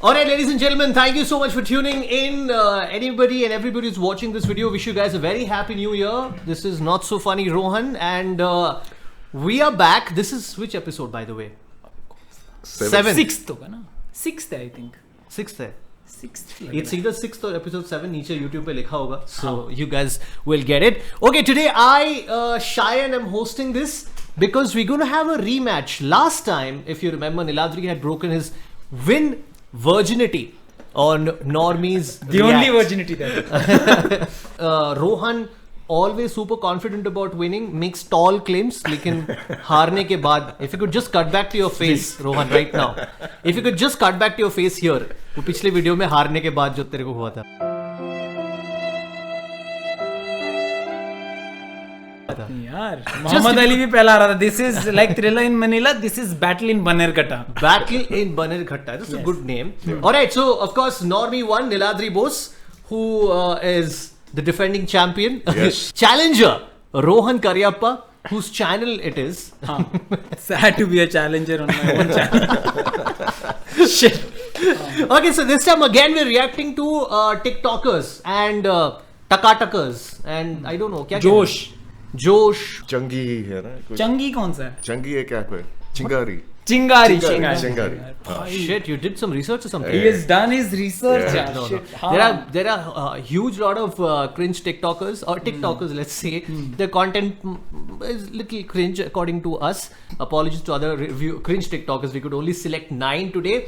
Alright, ladies and gentlemen, thank you so much for tuning in. Anybody and everybody who's watching this video, wish you guys a very happy new year. This is Not So Funny Rohan, and we are back. This is which episode, by the way? Seven. Sixth होगा ना? Sixth I think. Sixth है. Sixth. It's either 6th or episode 7. नीचे YouTube पे लिखा होगा. So you guys will get it. Okay, today I, Cheyenne, am hosting this because we're going to have a rematch. Last time, if you remember, Niladri had broken his win virginity on Normie's The only virginity that. Rohan always super confident about winning, makes tall claims, लेकिन हारने के बाद, if you could just cut back to your face, Rohan, right now, if you could just cut back to your face here, वो पिछले video में हारने के बाद जो तेरे को हुआ था. यार मोहम्मद अली भी पहला आ रहा था. This is like Thriller in Manila. This is Battle in Banerghatta. Battle in Banerghatta. That's a good name. Alright, so of course Normie won. Niladri Bose, who is the defending champion. Yes. Challenger Rohan Karyappa, whose channel it is. Sad to be a challenger on my own channel. Shit. Okay, so this time again we're reacting to TikTokers and Takatakers and I don't know क्या जोश चंगी है ना कुछ? चंगी कौन सा है? चंगी है क्या कोई? चिंगारी. Oh, shit, you did some research or something? He has done his research. Yeah. No. Shit. There are huge lot of cringe TikTokers or TikTokers, let's say. Their content is little cringe according to us. Apologies to other cringe TikTokers. We could only select 9 today.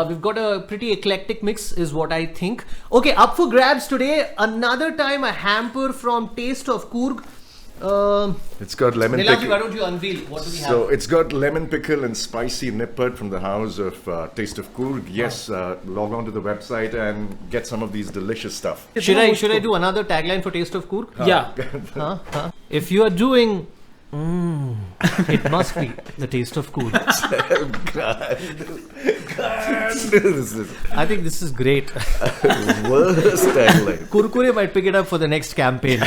We've got a pretty eclectic mix is what I think. Okay, up for grabs today. Another time a hamper from Taste of Coorg. It's got lemon Niladri, pickle. why don't you unveil? What do we have? So it's got lemon pickle and spicy nippert from the house of Taste of Coorg. Yes, log on to the website and get some of these delicious stuff. Should I do another tagline for Taste of Coorg? Yeah. If you are doing, it must be the Taste of Coorg. This is I think this is great. worst tagline. Kurkure might pick it up for the next campaign.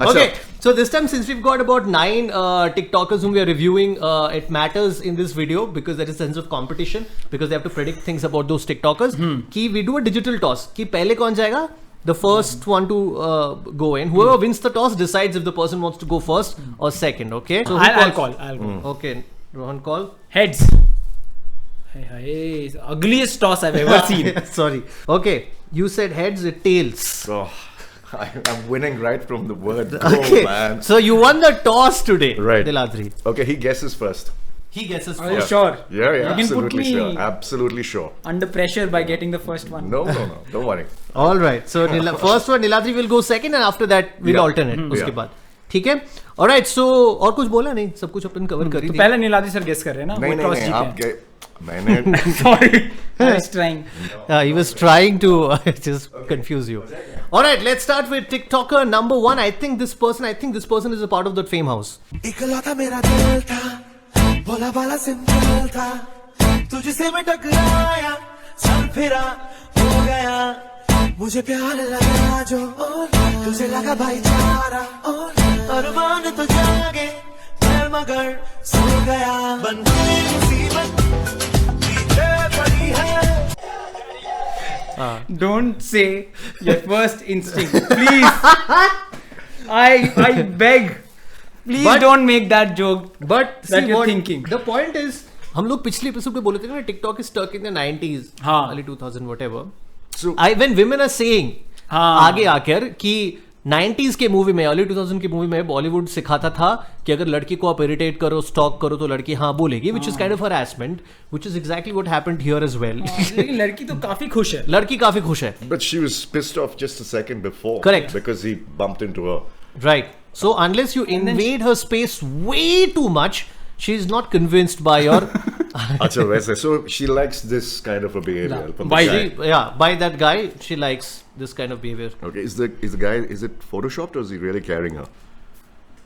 Okay, so this time since we've got about 9 TikTokers whom we are reviewing, it matters in this video because there is a sense of competition because they have to predict things about those TikTokers. Ki we do a digital toss. Ki pehle kaun jayega? The first one to go in. Whoever wins the toss decides if the person wants to go first or second. Okay. So I'll call. Okay, Rohan, call. Heads. Hey, ugliest toss I've ever seen. Sorry. Okay, you said heads. It tails. Oh, I'm winning right from the word go, Okay, man. so you won the toss today, Right. Niladri. Okay, he guesses first. He guesses Are you first. sure? Yeah, You can put absolutely me sure. Absolutely sure. under pressure by getting the first one. No, don't worry. All right. So first one, Niladri will go second, and after that we'll Yeah. alternate. उसके Yeah. बाद, ठीक है? All right. So और कुछ बोला नहीं? सब कुछ अपन cover कर ही तो दिया. पहले नीलाद्री सर गेस कर रहे हैं ना? नहीं वो toss नहीं जीते आप हैं. मैंने Sorry, I was trying. He was trying to just confuse you. All right. Let's start with TikToker number 1. I think this person is a part of that Fame House. इकलौता मेरा दिल था, भोला भाला सिंपल था, तुझसे मैं टकराया, सर फिरा हो गया, मुझे प्यार लगा जो, तुझे लगा भाईचारा, अरमान तो जागे, मैं मगर सो गया, बन गई मुसीबत, पीछे पड़ी है. Don't say your first instinct, please. I beg. Please But- don't make that joke. But That you're thinking. The point is, हम लोग पिछले एपिसोड पे बोले थे ना TikTok is stuck in the 90s, हाँ. early 2000 whatever. So When women are saying हाँ. आगे आकर कि 90s के मूवी में, early 2000 के मूवी में बॉलीवुड सिखाता था कि अगर लड़की को आप इरिटेट करो, स्टॉक करो तो लड़की हाँ बोलेगी, which is kind of harassment, which is exactly what happened here as well. लेकिन लड़की तो काफी खुश है. लड़की काफी खुश है. but she was pissed off just a second before. Correct. Because he bumped into her. Right. So unless you invade her space way too much, she's not convinced by your Acha, वैसे. So she likes this kind of a behavior from the By guy. by that guy, she likes this kind of behavior. Okay, is the guy, is it photoshopped or is he really carrying her?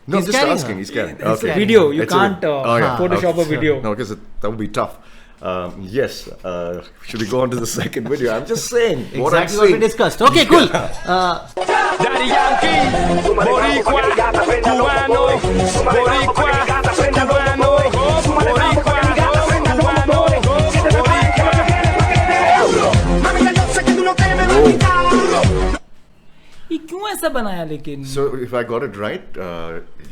No, He's I'm just carrying asking. her. He's carrying. It's Okay. a video. You It's a- can't Photoshop a video. No, because that would be tough. Yes. Should we go on to the second video? I'm just saying. Exactly what I'm what we saying. discussed. Okay, cool. Daddy Yankee, Boricua, Cubano, Boricua, Cubano, Boricua, Cubano, Boricua. कैसा बनाया लेकिन? So if I got it right,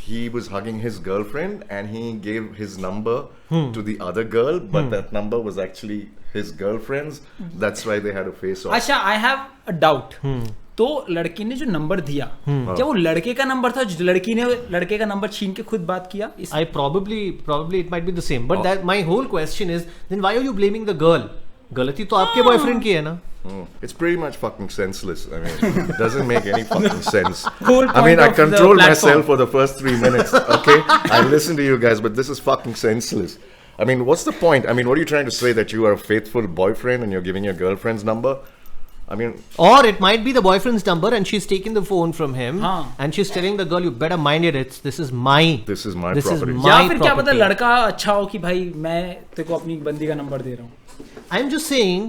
he was hugging his girlfriend and he gave his number to the other girl, but that number was actually his girlfriend's. That's why they had a face off. अच्छा, I have a doubt. तो लड़की ने जो number दिया, क्या वो लड़के का नंबर था जो लड़की ने लड़के का नंबर छीन के खुद बात किया? I probably it might be the same. But that my whole question is, then why are you blaming the girl? गलती तो आपके बॉयफ्रेंड की है ना? It's pretty much fucking senseless. I mean, it doesn't make any fucking sense. Whole I mean, point I of the control platform. myself for the first 3 minutes, okay? I listen to you guys, but this is fucking senseless. I mean, what's the point? I mean, what are you trying to say, that you are a faithful boyfriend and you're giving your girlfriend's number? I mean, Or it might be the boyfriend's number and she's taking the phone from him and she's telling the girl, you better mind your it's this is my property. my या फिर क्या पता property. लड़का अच्छा हो कि भाई मैं तेरे को अपनी बंदी का नंबर दे रहा हूँ. I'm just saying,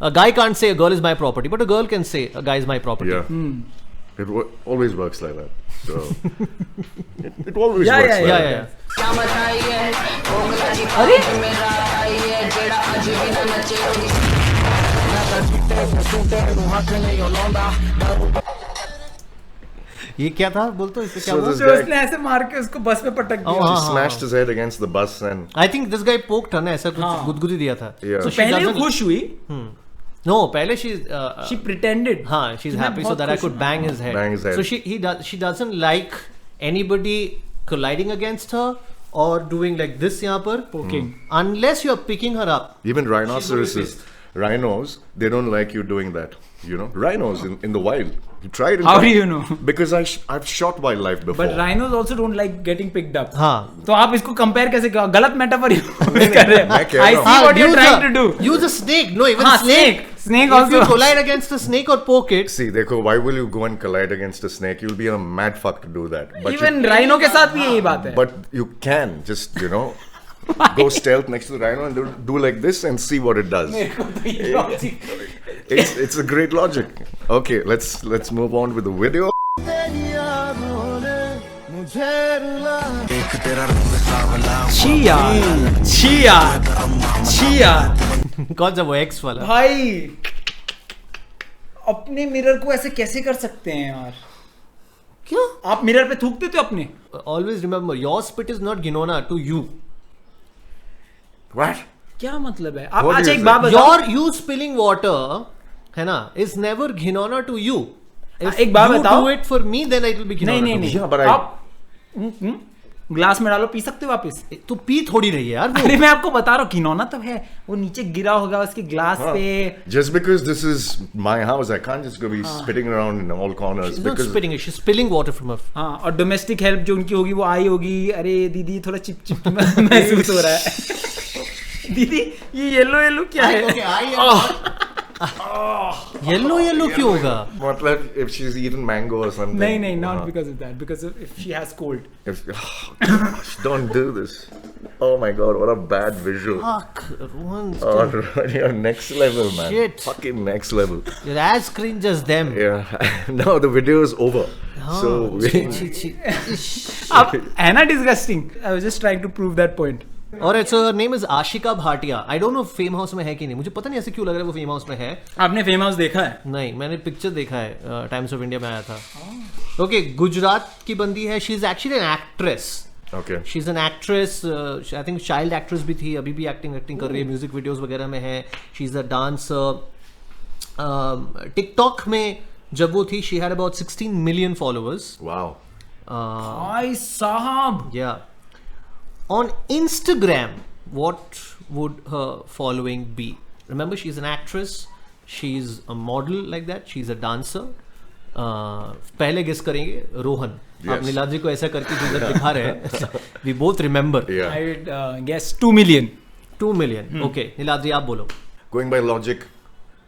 a guy can't say a girl is my property, but a girl can say a guy is my property. yeah. It always works like that. So, it always Yeah, works yeah, like Yeah, that. yeah. ये क्या था? बोल तो इससे क्या So हुआ? this तो guy, उसने ऐसे मार के उसको बस में पटक दिया. हाँ, he smashed his head against the bus and I think this guy poked her ना, ऐसा कुछ गुदगुदी दिया था. Yeah. So she पहले वो doesn't- खुश हुई. No, पहले she's She pretended. हाँ, she's मैं happy so बहुत that I खुश could हूँ. bang his head. Bang his head. So she doesn't like anybody colliding against her or doing like this यहाँ पर. Poking. Unless you're picking her up. even rhinoceroses, rhinos, they don't like you doing that. You know, rhinos in the wild. You tried it. How do you know? Because I've shot wildlife before. But rhinos also don't like getting picked up. हाँ. तो आप इसको compare कैसे कर? गलत metaphor use कर रहे मैं हैं. कह I रहा see हूँ. what you're trying to do. Use a snake. No, even हाँ, snake. snake If also. you collide against a snake or poke it, See, देखो, why will you go and collide against a snake? You'll be a mad fuck to do that. But Even rhino के साथ भी यही बात है. but you can just, you know, go stealth next to the rhino and do like this and see what it does. It's a great logic. Okay, let's move on with the video. छी यार. कौन सा वो X वाला? भाई अपने mirror को ऐसे कैसे कर सकते हैं यार? क्यों? आप मिरर पे थूकते थे अपने? Always remember, your spit is not Ginona to you. What? क्या मतलब है? आप What अच्छा is एक it? बात बताओ. You spilling water, है ना, is never Ginona to you. If एक बात you बताओ. do it for me, then it will be Ginona नहीं to me. Yeah, but I- आप ग्लास में डालो, पी सकते हो वापस. तो पी थोड़ी रही है यार वो. अरे मैं आपको बता रहा हूँ किनौना तब है, वो नीचे गिरा होगा उसके ग्लास पे. Just because this is my house, I can't just go be spitting around in all corners. She's not Because spitting it, she's spilling water from her. हाँ, और डोमेस्टिक हेल्प जो उनकी होगी वो आई होगी. अरे दीदी थोड़ा चिप चिप महसूस हो रहा है. दीदी ये येलो क्या है? येलो क्यों होगा? मतलब, if she's eaten mango or something. नहीं, not because of that, because of if she has cold. If, gosh, don't do this. Oh my god, what a bad visual. Fuck, Rohan, Oh, you're next level, man. Shit. Fucking next level. you're as cringe as them. Yeah. Now the video is over. So अब है ना disgusting. I was just trying to prove that point. Alright, so her name is Ashika Bhatia. I don't know fame house में है कि नहीं, मुझे पता नहीं ऐसे क्यों लग रहा है वो फेम हाउस में है. आपने फेम हाउस देखा है? नहीं, मैंने पिक्चर देखा है, टाइम्स ऑफ इंडिया में आया था. ओके, गुजरात की बंदी है. She is actually an actress. okay. She is an actress. I think child actress भी थी, अभी भी एक्टिंग कर रही है, म्यूजिक वीडियोस वगैरह में है. She is a dancer. TikTok में जब वो थी, she had about 16 million followers. Wow. भाई साहब. Yeah. On Instagram, what would her following be? Remember, she's an actress. She's a model like that. She's a dancer. पहले guess करेंगे Rohan. Yes. आप नीलाद्री को ऐसा करके जो दिखा रहे हैं. We both remember. Yeah. I would guess 2 million. 2 million. Okay, Niladri आप बोलो. Going by logic,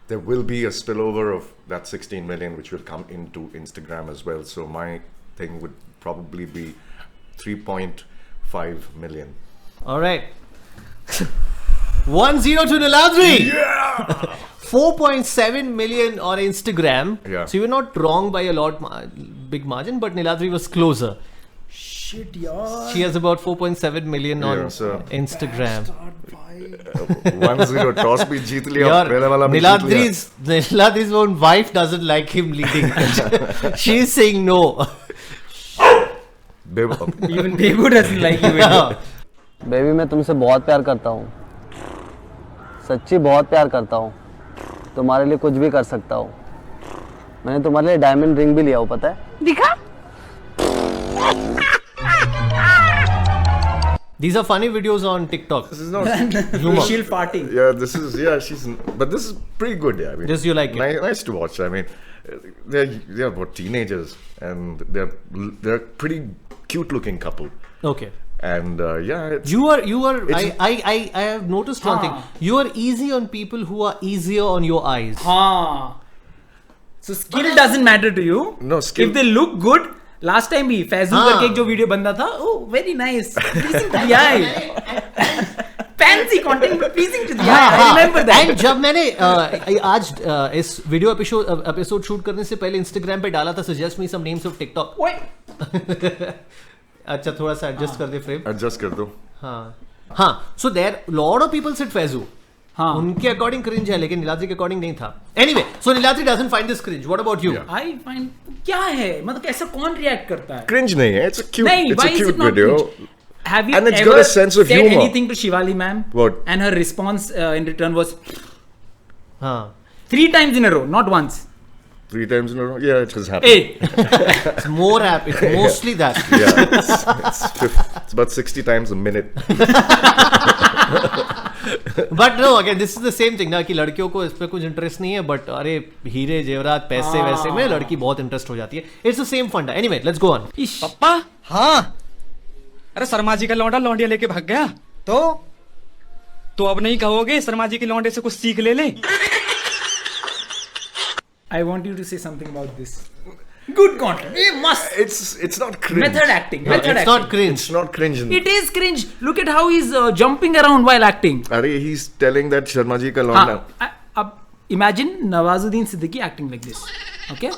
there will be a spillover of that 16 million which will come into Instagram as well. So my thing would probably be 3.5 million. All right. 1-0 to Niladri. Yeah. 4.7 million on Instagram. Yeah. So you were not wrong by a big margin, but Niladri was closer. Shit यार. She has about 4.7 million on Yeah, so- Instagram. 1-0 toss भी जीत लिया, पहले वाला भी जीत लिया. Niladri's own wife doesn't like him leading. She's saying no. Even Bebu doesn't like you. Baby मैं तुमसे बहुत प्यार करता हूँ, सच्ची बहुत प्यार करता हूँ, तुम्हारे लिए कुछ भी कर सकता हूँ. मैंने तुम्हारे लिए डायमंड रिंग भी लिया हो, पता है? दिखा. These are funny videos on TikTok. This is not She'll farting. but this is pretty good. Yeah, I mean, Just you like it. Nice to watch. I mean, they're what, teenagers, and they're pretty cute looking couple. Okay. And it's, You are. I have noticed one thing. You are easy on people who are easier on your eyes. हाँ. So skill doesn't matter to you. No, skill- If they look good. Last time भी फैजू करके एक जो video बनता था, oh very nice, pleasing to the eye. Fancy content but pleasing to the eye. I remember that. And जब मैंने आज इस वीडियो एपिसोड शूट करने से पहले इंस्टाग्राम पे डाला था, suggest me some names of TikTok. अच्छा थोड़ा सा एडजस्ट कर दे फ्रेम. adjust कर दो. हाँ. So there lot of people said Faizu. हाँ. उनके अकॉर्डिंग क्रिंज है, लेकिन नीलाद्री के अकॉर्डिंग नहीं था. Anyway, so Niladri doesn't find this cringe. What about you? I find क्या है, मतलब कैसा कौन रिएक्ट करता है? Cringe नहीं है. It's a cute. नहीं, it's why a is cute it not video. cringe? Have you And it's ever got a sense of said humor. anything to Shivali ma'am? What? And her response in return was हाँ. 3 times in a row, not once. 3 times in a row. Yeah, it has happened. 8. It's more app. It's mostly that. Yeah, it's about 60 times a minute. But no, again, this is the same thing ना कि लड़कियों को इस पे कुछ interest नहीं है, but अरे हीरे जेवरात पैसे वैसे में लड़की बहुत इंटरेस्ट हो जाती है. It's the same funda. Anyway, let's go on. पप्पा. हाँ. अरे शर्मा जी का लौंडा लौंडिया लेके भाग गया. तो अब नहीं कहोगे शर्मा जी के लौंडे से कुछ सीख ले. I want you to say something about this. Good content. You must. It's not cringe. Method acting. No, it's not cringe. It's not cringe. It is cringe. Look at how he's jumping around while acting. Arey, he's telling that Sharma ji ka londa. अब imagine Nawazuddin Siddiqui acting like this. Okay?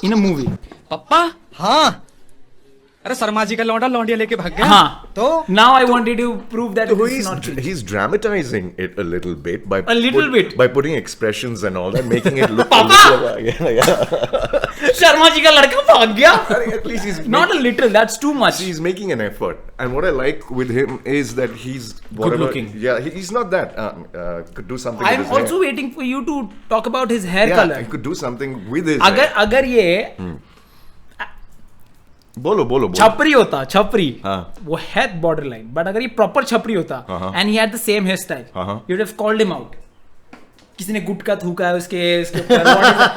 In a movie. पप्पा. हाँ. अरे शर्मा जी का लौंडा लौंडिया लेके भाग गया. हाँ. तो now I wanted to prove that So it's not cringe. he's dramatizing it a little bit by bit by putting expressions and all that, making it look. Papa! Yeah. Sharma ji का लड़का भाग गया. At least he's Not a little. That's too much. He's making an effort, and what I like with him is that he's good looking. Yeah, he's not that. Could do something. I'm with his also hair. waiting for you to talk about his hair Yeah, color. he could do something with his hair. अगर ये बोलो छपरी होता, छपरी, हाँ. वो है border line, but अगर ये प्रॉपर छपरी होता and he had the same here style, you would have called him out. किसी ने गुटका थूका है उसके ऊपर,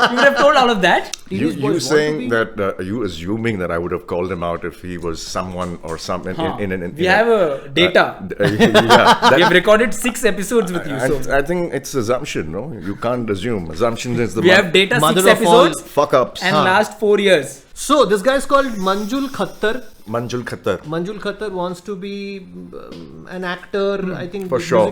you would have told all of that. You saying that you assuming that I would have called him out if he was someone or something in we have data. We have recorded 6 episodes with you. So I think it's assumption, no? You can't assume. Assumption is the we have data mother 6 of all episodes fuck ups. and last 4 years. So this guy is called Manjul Khattar. Manjul Khattar. Manjul Khattar wants to be an actor. I think For sure.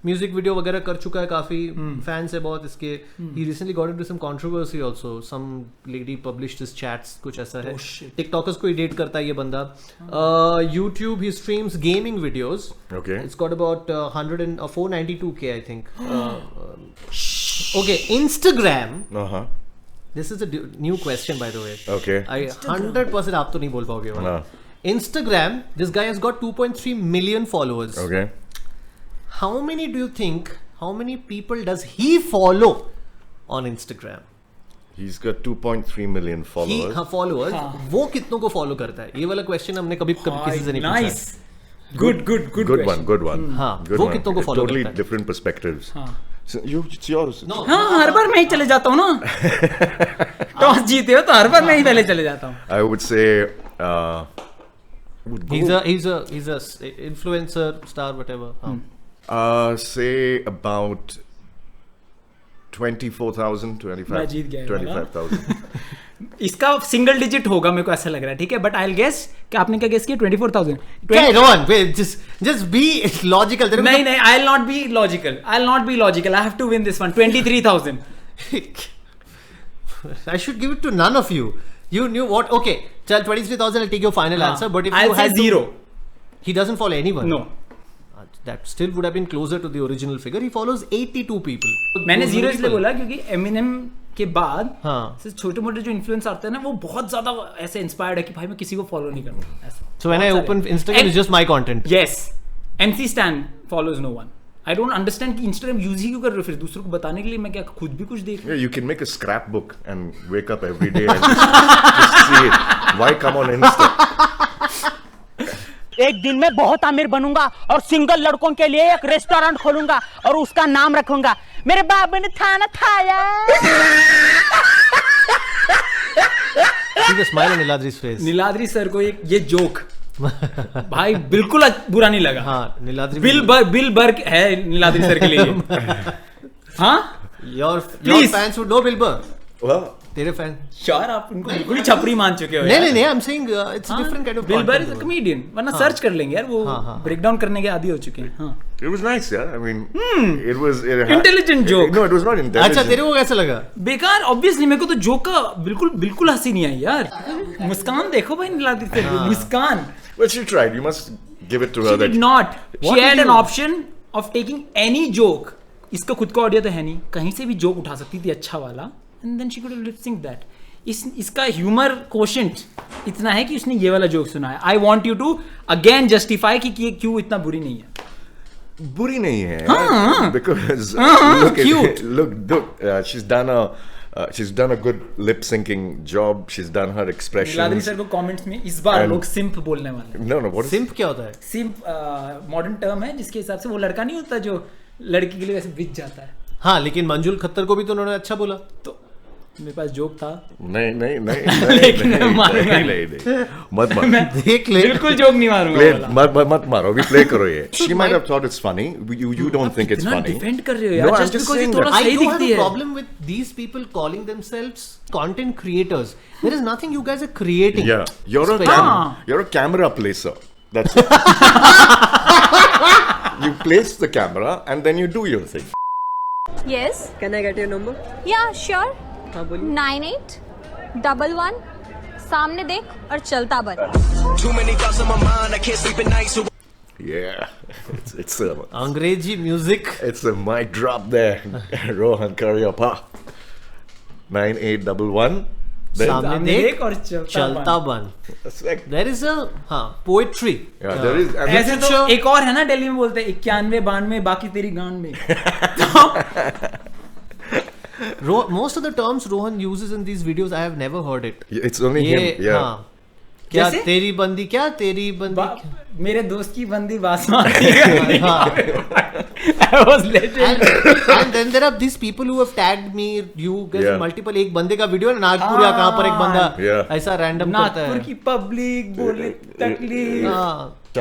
Music video वगैरह कर चुका है, काफी fans है बहुत इसके. He recently got into some controversy also. Some lady published his chats, कुछ ऐसा है. टिकटॉकर्स को डेट करता है ये बंदा. YouTube he streams gaming videos. Okay. It's got about 492k I think. Okay, Instagram. This is a new question by the way. Okay. I 100% आप तो नहीं बोल पाओगे वाला. Instagram, this guy has got 2.3 million followers. Okay. How many do you think, how many people does he follow on Instagram? He's got 2.3 million followers. हाँ, followers. वो कितनों को follow करता है? ये वाला question हमने कभी किसी से नहीं पूछा. Nice. Good one. हाँ, Good वो one. कितनों को follow Totally करता है? different perspectives. So it's yours. No. हाँ, हर बार मैं ही चले जाता हूँ ना. टॉस जीते हो तो हर बार मैं ही पहले चले जाता हूँ. I would say He's a influencer, star, whatever. say about 24,000, मैं जीत गया 25,000. इसका सिंगल डिजिट होगा मेरे को ऐसा लग रहा है. ठीक है, बट आई विल गेस कि आपने क्या गेस किया? 24,000. Okay, Rohan, wait, just be logical. नहीं, I will not be logical. I have to win this one. 23,000. I should give it to none of you. You knew what? Okay, chal 23,000. I'll take your final answer. But if I'll you say had 0. he doesn't follow anyone. No. that still would have been closer to the original figure. He follows 82 people. मैंने 0 इसलिए बोला क्योंकि Eminem के बाद हाँ. छोटे मोटे जो इन्फ्लुएंसर आते हैं ना वो बहुत ज्यादा ऐसे इंस्पायर्ड है कि भाई मैं किसी को फॉलो नहीं करता ऐसा. So when I open Instagram, it's just my content. Yes, MC Stan follows no one. I don't understand कि Instagram यूज ही क्यों कर रहे हो फिर दूसरों को बताने के लिए. मैं क्या खुद भी कुछ देख. Yeah, you can make a scrapbook and wake up every day and just see it. Why come on Insta? एक दिन मैं बहुत अमीर बनूंगा और सिंगल लड़कों के लिए एक रेस्टोरेंट खोलूंगा और उसका नाम रखूंगा मेरे बाबू ने खाना खाया. See the smile on Niladri's face. Niladri sir को ये जोक भाई बिल्कुल बुरा नहीं लगा. हाँ, नीलाद्री बिल बर्ग है नीलाद्री सर के लिए. हाँ, your Please. fans would know Bill Burr. Well, तेरे फैन. श्योर आप उनको बिल्कुल ही छपरी मान चुके हो. नहीं, I'm saying it's a different kind of Bill Burr content. Is a comedian. वरना सर्च कर लेंगे यार, वो ब्रेक डाउन करने के आदी हो चुके हैं. हाँ, it was nice, yeah. I mean, it was Intelligent joke. No, it was not intelligent. अच्छा, तेरे को कैसा लगा? बेकार. ऑब्वियसली मेरे को तो जोक का बिल्कुल हंसी नहीं आई यार. मुस्कान देखो भाई नीलाद्री सर की मुस्कान. But she tried. You must give it to her. She did not. She had an option of taking any joke. इसका खुद का ऑडियो तो है नहीं, कहीं से भी जोक उठा सकती थी अच्छा वाला. And then she could have lip synced that. इसका ह्यूमर कोशेंट इतना है कि उसने ये वाला जोक सुना है. I want you to again justify कि ये क्यों इतना बुरी नहीं है. बुरी नहीं है. Because look, she's done a good lip syncing job. She's done her expressions. Niladri sir को कमेंट्स में इस बार लोग सिंप बोलने वाले. No, what is सिंप क्या होता है? सिंप मॉडर्न टर्म है जिसके हिसाब से वो लड़का नहीं होता जो लड़की के लिए वैसे बिक जाता है. हाँ, लेकिन मंजुल खत्तर को भी तो उन्होंने अच्छा बोला. तो मेरे पास जोक था. नहीं. लेकिन मैं मारूंगा नहीं. मत मारो. देख ले. बिल्कुल जोक नहीं मारूंगा. Play, मत मारो. अभी प्ले करो ये. She might have thought it's funny. You don't think it's funny. Defend कर रहे हो यार. No, I'm just just because ये saying थोड़ा that. सही I do have दिखती a है. problem with these people calling themselves content creators. There is nothing you guys are creating. Yeah, you're a camera placer. That's it. You place the camera and then you do your thing. Yes. Can I get your number? Yeah, sure. हाँ बोलिए. 9811 सामने देख और चलता बन. Too many thoughts on my mind, I can't sleep at night, so Yeah, it's अंग्रेजी music. it's a mic drop there. Rohan Karyappa. 9811. Then, सामने देख और चलता बन. that's like, There is a poetry. yeah, there is. And ऐसे it's- तो एक और है ना दिल्ली में बोलते हैं 91 92 बाकी तेरी गांड में. Most of the terms Rohan uses in these videos, I have never heard it. it's only him. Yeah. हाँ. क्या कैसे? तेरी बंदी क्या तेरी बंदी. मेरे दोस्त की बंदी बास मारती है. I was legend. And then there are these people who have tagged me, you guys, Yeah. multiple. एक बंदे का वीडियो है नागपुर या कहाँ पर एक बंदा Yeah. ऐसा रैंडम करता नागपुर है. की पब्लिक बोले तकलीफ.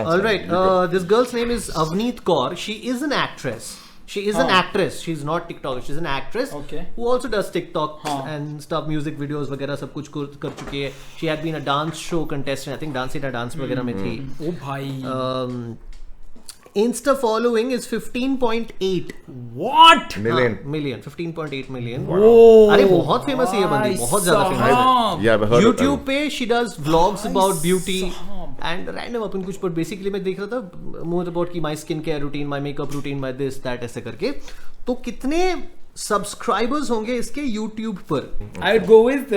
All right. This girl's name is Avneet Kaur. She is an actress. She is an actress. She's not TikTok. She's an actress Okay. who also does TikTok and stuff, music videos वगैरह सब कुछ कर चुकी है. She had been a dance show contestant. I think Dance India Dance वगैरह में थी. ओ भाई. Insta following is 15.8 What? Million. 15.8 million. Oh, अरे बहुत फेमस है ये बंदी, बहुत ज्यादा फेमस है. Yeah, I've heard of YouTube it. पे she does vlogs about beauty and random अपन कुछ, पर बेसिकली मैं देख रहा था more about की my skin care routine, my makeup routine, my this that ऐसे करके. तो कितने सब्सक्राइबर्स होंगे इसके YouTube पर? I would go with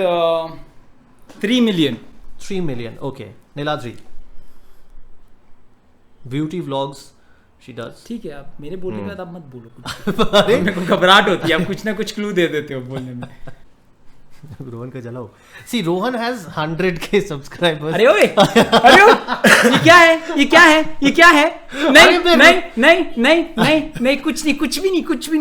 3 million. 3 million. Okay. Niladri. Beauty vlogs she does. ठीक है, आप मेरे बोलने के बाद आप मत बोलो कुछ. मेरे को घबराहट होती है. आप कुछ ना कुछ क्लू दे देते हो बोलने में. रोहन का जलाओ. See, Rohan has 100k subscribers. अरे ओए, ये क्या है? नहीं, कुछ भी नहीं. कुछ भी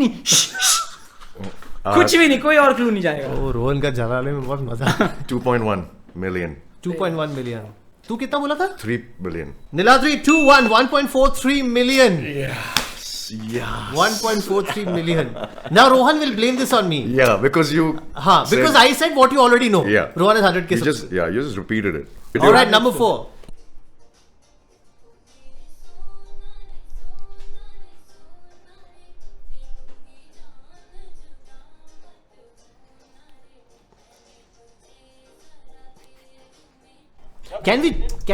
नहीं, कोई और क्लू नहीं जाएगा. ओ, रोहन का जलाने में बहुत मजा. 2.1 million. 2.1 million. तू कितना बोला था? 3 billion. Niladri 1.43 million. Yeah. 1.43 million. Now Rohan will blame this on me. Yeah, because you. Because I said what you already know. Yeah. Rohan has 100k. You just repeated it. All right, number 4. Can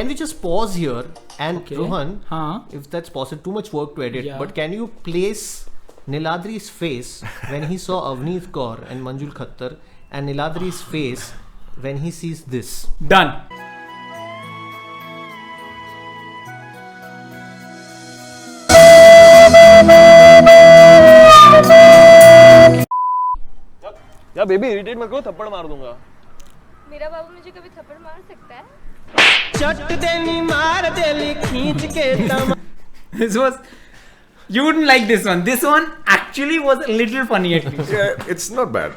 we just pause here And Okay. Rohan, हाँ. if that's possible, too much work to edit, Yeah. but can you place Niladri's face when he saw Avneet Kaur and Manjul Khattar, and Niladri's face when he sees this? Done. या baby irritate मत करो, थप्पड़ मार दूंगा. मेरा बाबू मुझे कभी थप्पड़ मार सकता है? This was. You wouldn't like this one. This one actually was a little funny at least. Yeah, it's not bad.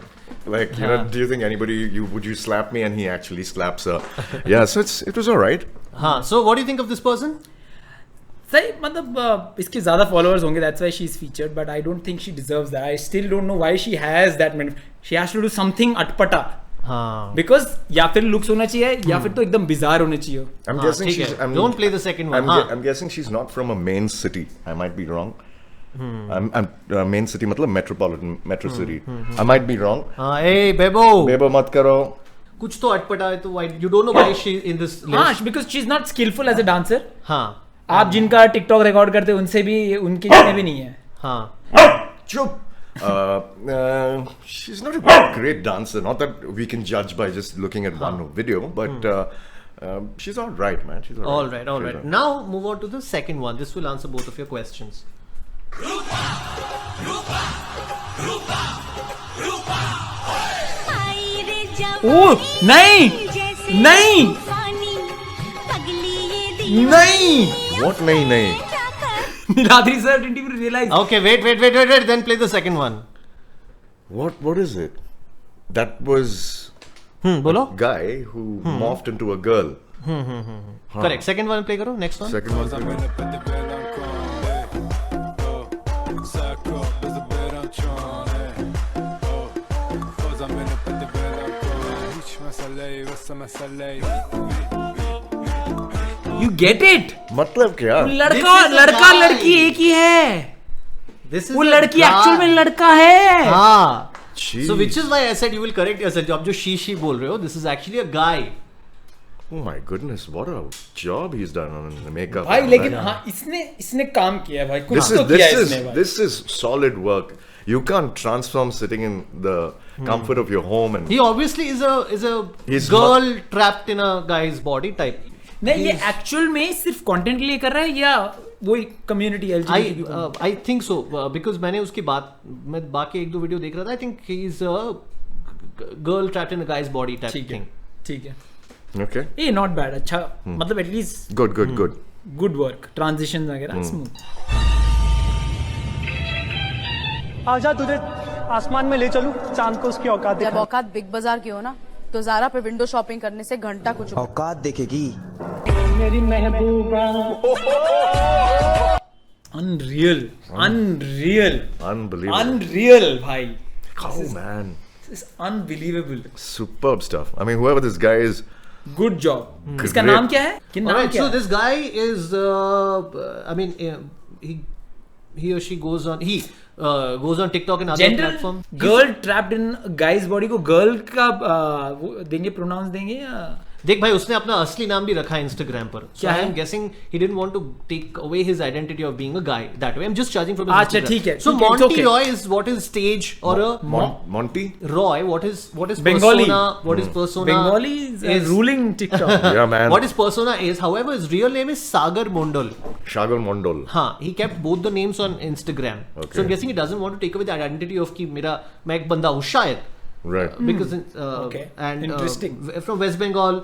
Like, you know, do you think anybody, would you slap me? And he actually slaps her. Yeah, so it was alright. So what do you think of this person? सही मतलब इसके ज़्यादा followers होंगे, that's why she's featured, but I don't think she deserves that. I still don't know why she has that many. She has to do something अटपटा. हाँ. Because या फिर looks होना चाहिए या फिर तो एकदम bizarre होने चाहिए. I'm guessing ठीक she's. है. Don't play the second one. I'm guessing she's not from a main city. I might be wrong. I'm main city, मतलब metropolitan metro city. I might be wrong. Hey, Bebo. Bebo मत करो. कुछ तो अटपटा है तो why you don't know why she in this list? हाँ, because she's not skillful as a dancer. हाँ. आप जिनका टिकटॉक रिकॉर्ड करते हैं उनसे भी उनके जितने भी नहीं है. हाँ. चुप. She's not a great dancer. Not that we can judge by just looking at one video, but she's all right, man. She's All right. Now move on to the second one. This will answer both of your questions. ओह नहीं नहीं नहीं. What? नहीं. Niladri sir didn't even realize. Okay, wait. Then play the second one. What is it? That was बोलो. a guy who morphed into a girl. Correct. Second one play करो. Next one. Second one. You get it? मतलब क्या? लड़का लड़की एक ही है. This is वो a लड़की guy. एक्चुअल में लड़का है. हाँ. Jeez. So which is why I said you will correct yourself. अब जो she बोल रहे हो, this is actually a guy. Oh my goodness, what a job he's done on the makeup. भाई and लेकिन that. हाँ इसने काम किया है भाई. कुछ This तो is किया है इसने भाई. this is solid work. You can't transform sitting in the comfort of your home and He obviously is a He's girl trapped in a guy's body type. नहीं ये एक्चुअल में सिर्फ कंटेंट के लिए कर रहा है या वो community LGBT I think so because मैंने उसकी बात मैं बाकी एक दो वीडियो देख रहा था. I think he is a girl trapped in a guy's body type ठीक है. thing. ठीक है. okay. ये नॉट बैड. अच्छा मतलब at least Good. Good work. Transition वगैरह स्मूथ. आजा तुझे आसमान में ले चलूं, चांद को उसकी औकात जब दिखा. औकात बिग बाजार की हो ना तो ज़ारा पे विंडो शॉपिंग करने से घंटा कुछ औकात देखेगी. मेरी महबूबा. Unreal Unbelievable. भाई. Oh man, This is unbelievable. superb stuff. I mean, whoever this guy is, good job. इसका Great. नाम क्या है? कि नाम Alright, क्या so है? this guy is I mean he or she goes on goes on TikTok and other general platform. Girl trapped in guys body को girl का वो देंगे प्रोनाउंस देंगे या देख भाई उसने अपना असली नाम भी रखा है इंस्टाग्राम पर. So क्या I है? am guessing he didn't want to take away his identity of being a guy that way. I'm just judging from his अच्छा, Instagram. ठीक है, So ठीक है, it's Monty okay. Roy is what is stage or a Monty. Roy what is Bengali. persona what is persona Bengali is ruling TikTok. Yeah, man. what is persona is. However, his real name is Sagar Mondal. Shagar Mondol. हाँ, he kept both the names on Instagram. Okay. So I'm guessing he doesn't want to take away the identity of कि मैं एक बंदा हूँ शायद. Right. Because Okay. and Interesting. From West Bengal.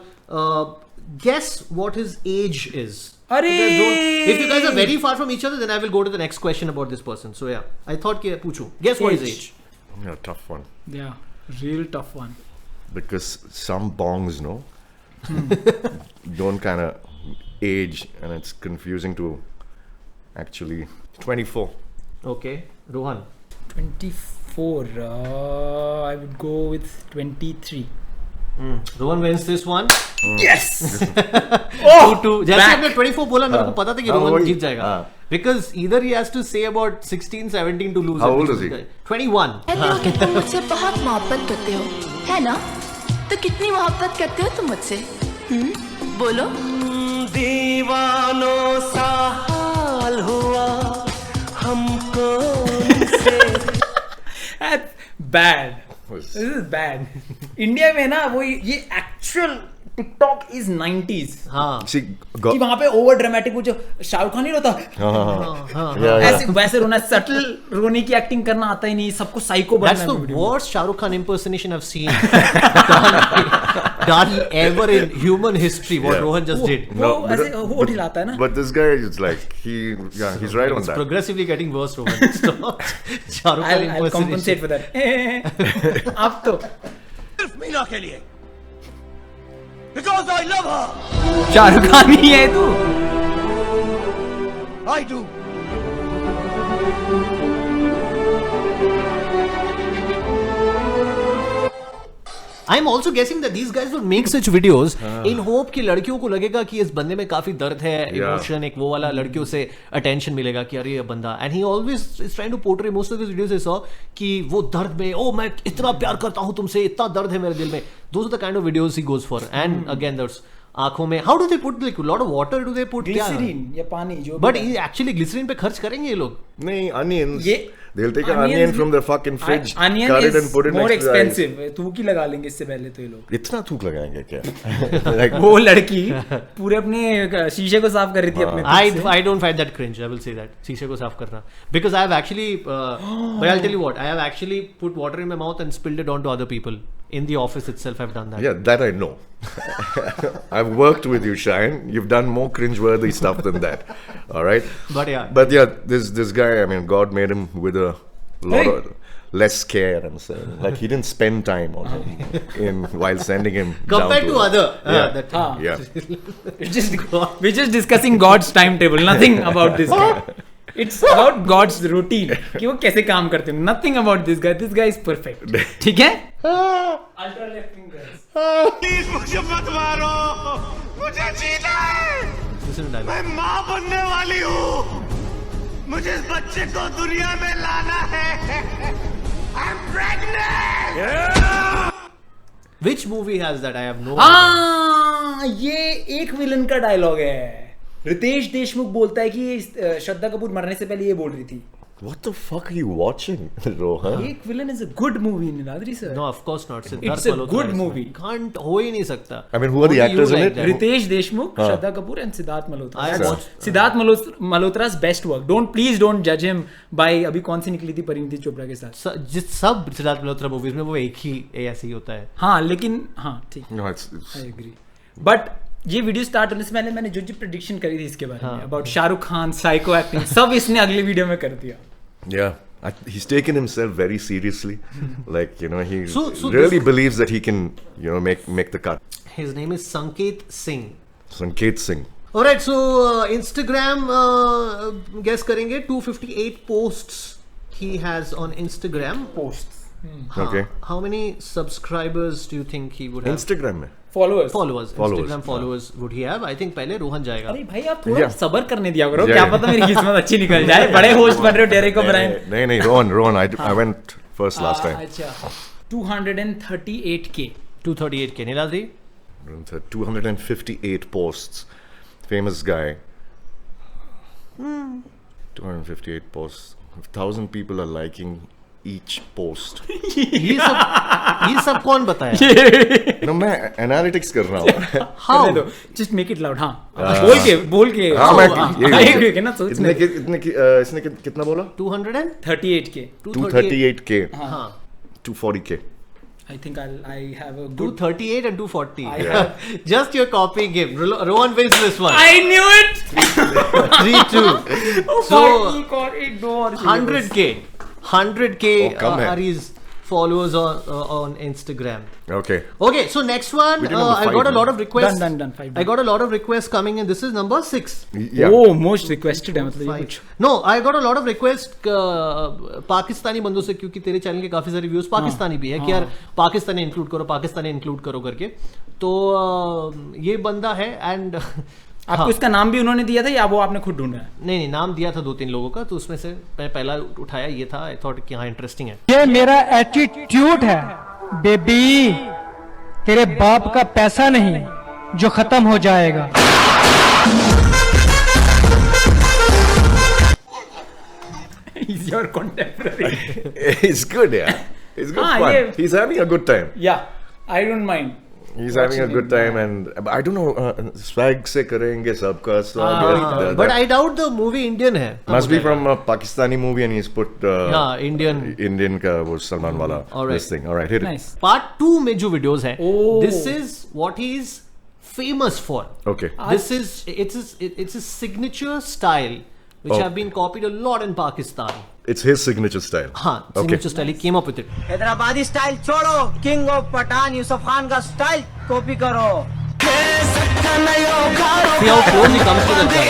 Guess what his age is. अरे! If you guys are very far from each other, then I will go to the next question about this person. So yeah, I thought कि पूछूं. Guess what his Age. age? Yeah, tough one. Yeah, real tough one. Because some bongs, no, don't kind of age, and it's confusing to actually 24. Okay, Rohan. 24. I would go with 23. Rohan wins this one. Yes. 2-2. जैसे आपने 24 बोला मेरे को पता था कि रोहन वही, जीत जाएगा. Because either he has to say about 16, 17 to lose. How old is he? 21. कहते हो कि तुम मुझसे बहुत मोहब्बत करते हो है ना तो कितनी मोहब्बत करते हो तुम मुझसे बोलो दीवानों सा हाल हुआ हमको bad, this is bad. India में ना वो ये एक्चुअल टिकटॉक इज 90s. हाँ. कि वहां पे ओवर ड्रामेटिक वो जो शाहरुख खान नहीं रोता ऐसे वैसे रोना, सटल रोने की एक्टिंग करना आता ही नहीं, सबको साइको बनना. That's the worst Shah Rukh Khan impersonation I've seen done ever in human history. What Rohan just did. वो ऐसे होठ हिलाता है ना. But this guy is like he's right on that. Progressively getting worse, Rohan. Stop. Shah Rukh Khan I'll compensate for that. अब तो सिर्फ मीना के लिए. Because I love her. Shahrukh Khan ही है तू. I do. I'm also guessing that these guys would make such videos in hope कि लड़कियों को लगेगा कि इस बंदे में काफी दर्द है, इमोशन, एक वो वाला लड़कियों से अटेंशन मिलेगा कि अरे ये बंदा. And he always is trying to portray, most of his videos I saw कि वो दर्द में, ओ मैं इतना प्यार करता हूँ तुमसे, इतना दर्द है मेरे दिल में. Those are the kind of videos he goes for. And again there's आंखों में, how do they put like a lot of water do they put? Glycerine या पानी जो. But actually ग्लिसरीन पे खर्च करेंगे ये लोग. नहीं, onions. They'll take an onion from the fucking fridge, cut it and put it more next to the expensive. थूक ही लगा लेंगे इससे पहले तो ये लोग. इतना थूक लगाएंगे क्या? Like वो लड़की पूरे अपने शीशे को साफ कर रही थी अपने. I don't find that cringe. I will say that शीशे को साफ करना, because I have actually but I'll tell you what, I have actually put water in my mouth and spilled it onto other people. In the office itself, I've done that. Yeah, that I know. I've worked with you, Shine. You've done more cringeworthy stuff than that. All right. But yeah, this guy. I mean, God made him with a lot of less care. I'm saying, like he didn't spend time on him while sending him. Compared to other. Yeah. We're just discussing God's timetable. Nothing about this guy. It's about God's routine. कि वो कैसे काम करते हैं. Nothing about this guy. This guy is perfect. ठीक है? Ultra left fingers. Please मुझे मत मारो. मुझे जीना है. मैं माँ बनने वाली हूँ. मुझे इस बच्चे को दुनिया में लाना है. I'm pregnant. Which movie has that? I have no. हाँ, ये एक विलन का डायलॉग है. रितेश देशमुख बोलता है कि श्रद्धा कपूर मरने से पहले ये बोल रही थी. What the fuck are you watching, Rohan? एक villain is a good movie, Niladri sir. No, of course not. It's a good movie. Can't हो ही नहीं सकता. I mean, who are the actors in it? Ritesh Deshmukh, Shraddha Kapoor and Siddharth Malhotra. Siddharth Malhotra's best work. Please don't judge him by अभी कौन सी निकली थी परिणीति चोपड़ा के साथ. सब सिद्धार्थ मल्होत्रा मूवीज में वो एक ही ऐसे ही होता है. हाँ, लेकिन हाँ ठीक. No, it's I agree. But ये वीडियो स्टार्ट होने से पहले मैंने जो प्रेडिक्शन करी थी इसके बारे में about Shahrukh Khan, psycho acting, सब इसने अगले वीडियो में कर दिया. Yeah, he's taken himself very seriously. Like, you know, he really believes that he can, you know, make the cut. His name is Sanket Singh. Sanket Singh. Alright, so Instagram, guess करेंगे 258 posts he has on Instagram. Posts. Okay. How many subscribers do you think he would have? Instagram में. Followers. Instagram followers would he have? I think पहले रोहन जाएगा. अरे भाई आप थोड़ा सब्र करने दिया करो. क्या पता मेरी किस्मत अच्छी निकल जाए. बड़े होस्ट बन रहे हो डेरेक ओब्रायन. नहीं Rohan, I went first last time. अच्छा. 238k. 238k. Niladri? 258 posts. Famous guy. 258 posts. 1,000 people are liking each post. ये सब कौन बताया? No, मैं analytics कर रहा हूँ. How? Just make it loud. हाँ. बोल के. हाँ मैं. ना सोच. इसने कितना बोला? 238k. 238k. हाँ. 240k. I think I have a good 238 and 240. Just you're copying him. Rohan wins this one. I knew it. 3-2. So 100k. 100k are his followers on Instagram. Okay, so next one, I got a lot of requests. Done. 5. I got a lot of requests coming in. This is number 6. Yeah. Oh, most requested है मतलब ये कुछ. No, I got a lot of requests Pakistani बंदों से, क्योंकि तेरे channel के काफी सारे व्यूज पाकिस्तानी भी है कि यार पाकिस्तानी इंक्लूड करो करके. तो ये बंदा है एंड आपको इसका नाम भी उन्होंने दिया था या वो आपने खुद ढूंढा? नहीं, नाम दिया था 2-3 लोगों का, तो उसमें से मैं पहला उठाया ये था. आई थॉट कि हाँ इंटरेस्टिंग है. ये मेरा एटीट्यूड है बेबी, तेरे बाप का पैसा नहीं जो खत्म हो जाएगा. He's your contemporary. It's good, yeah. It's good fun. Yeah. He's having a good time. Yeah, I don't mind. He's having a good time, and I don't know. Swag se karenge sabka swagat. But I doubt the movie Indian hai. Must be from a Pakistani movie, and he's put Indian ka wo Salman wala this thing. All right, hit Nice. Part 2 में जो videos हैं, Oh. this is what he's famous for. it. Okay. This is it's his signature style, which have been copied a lot in Pakistan. It's his signature style. हाँ, Okay. signature style. He came up with it. Hyderabadi style छोड़ो, king of Pathan Yusuf Khan का style copy करो. See how close he comes to the guy.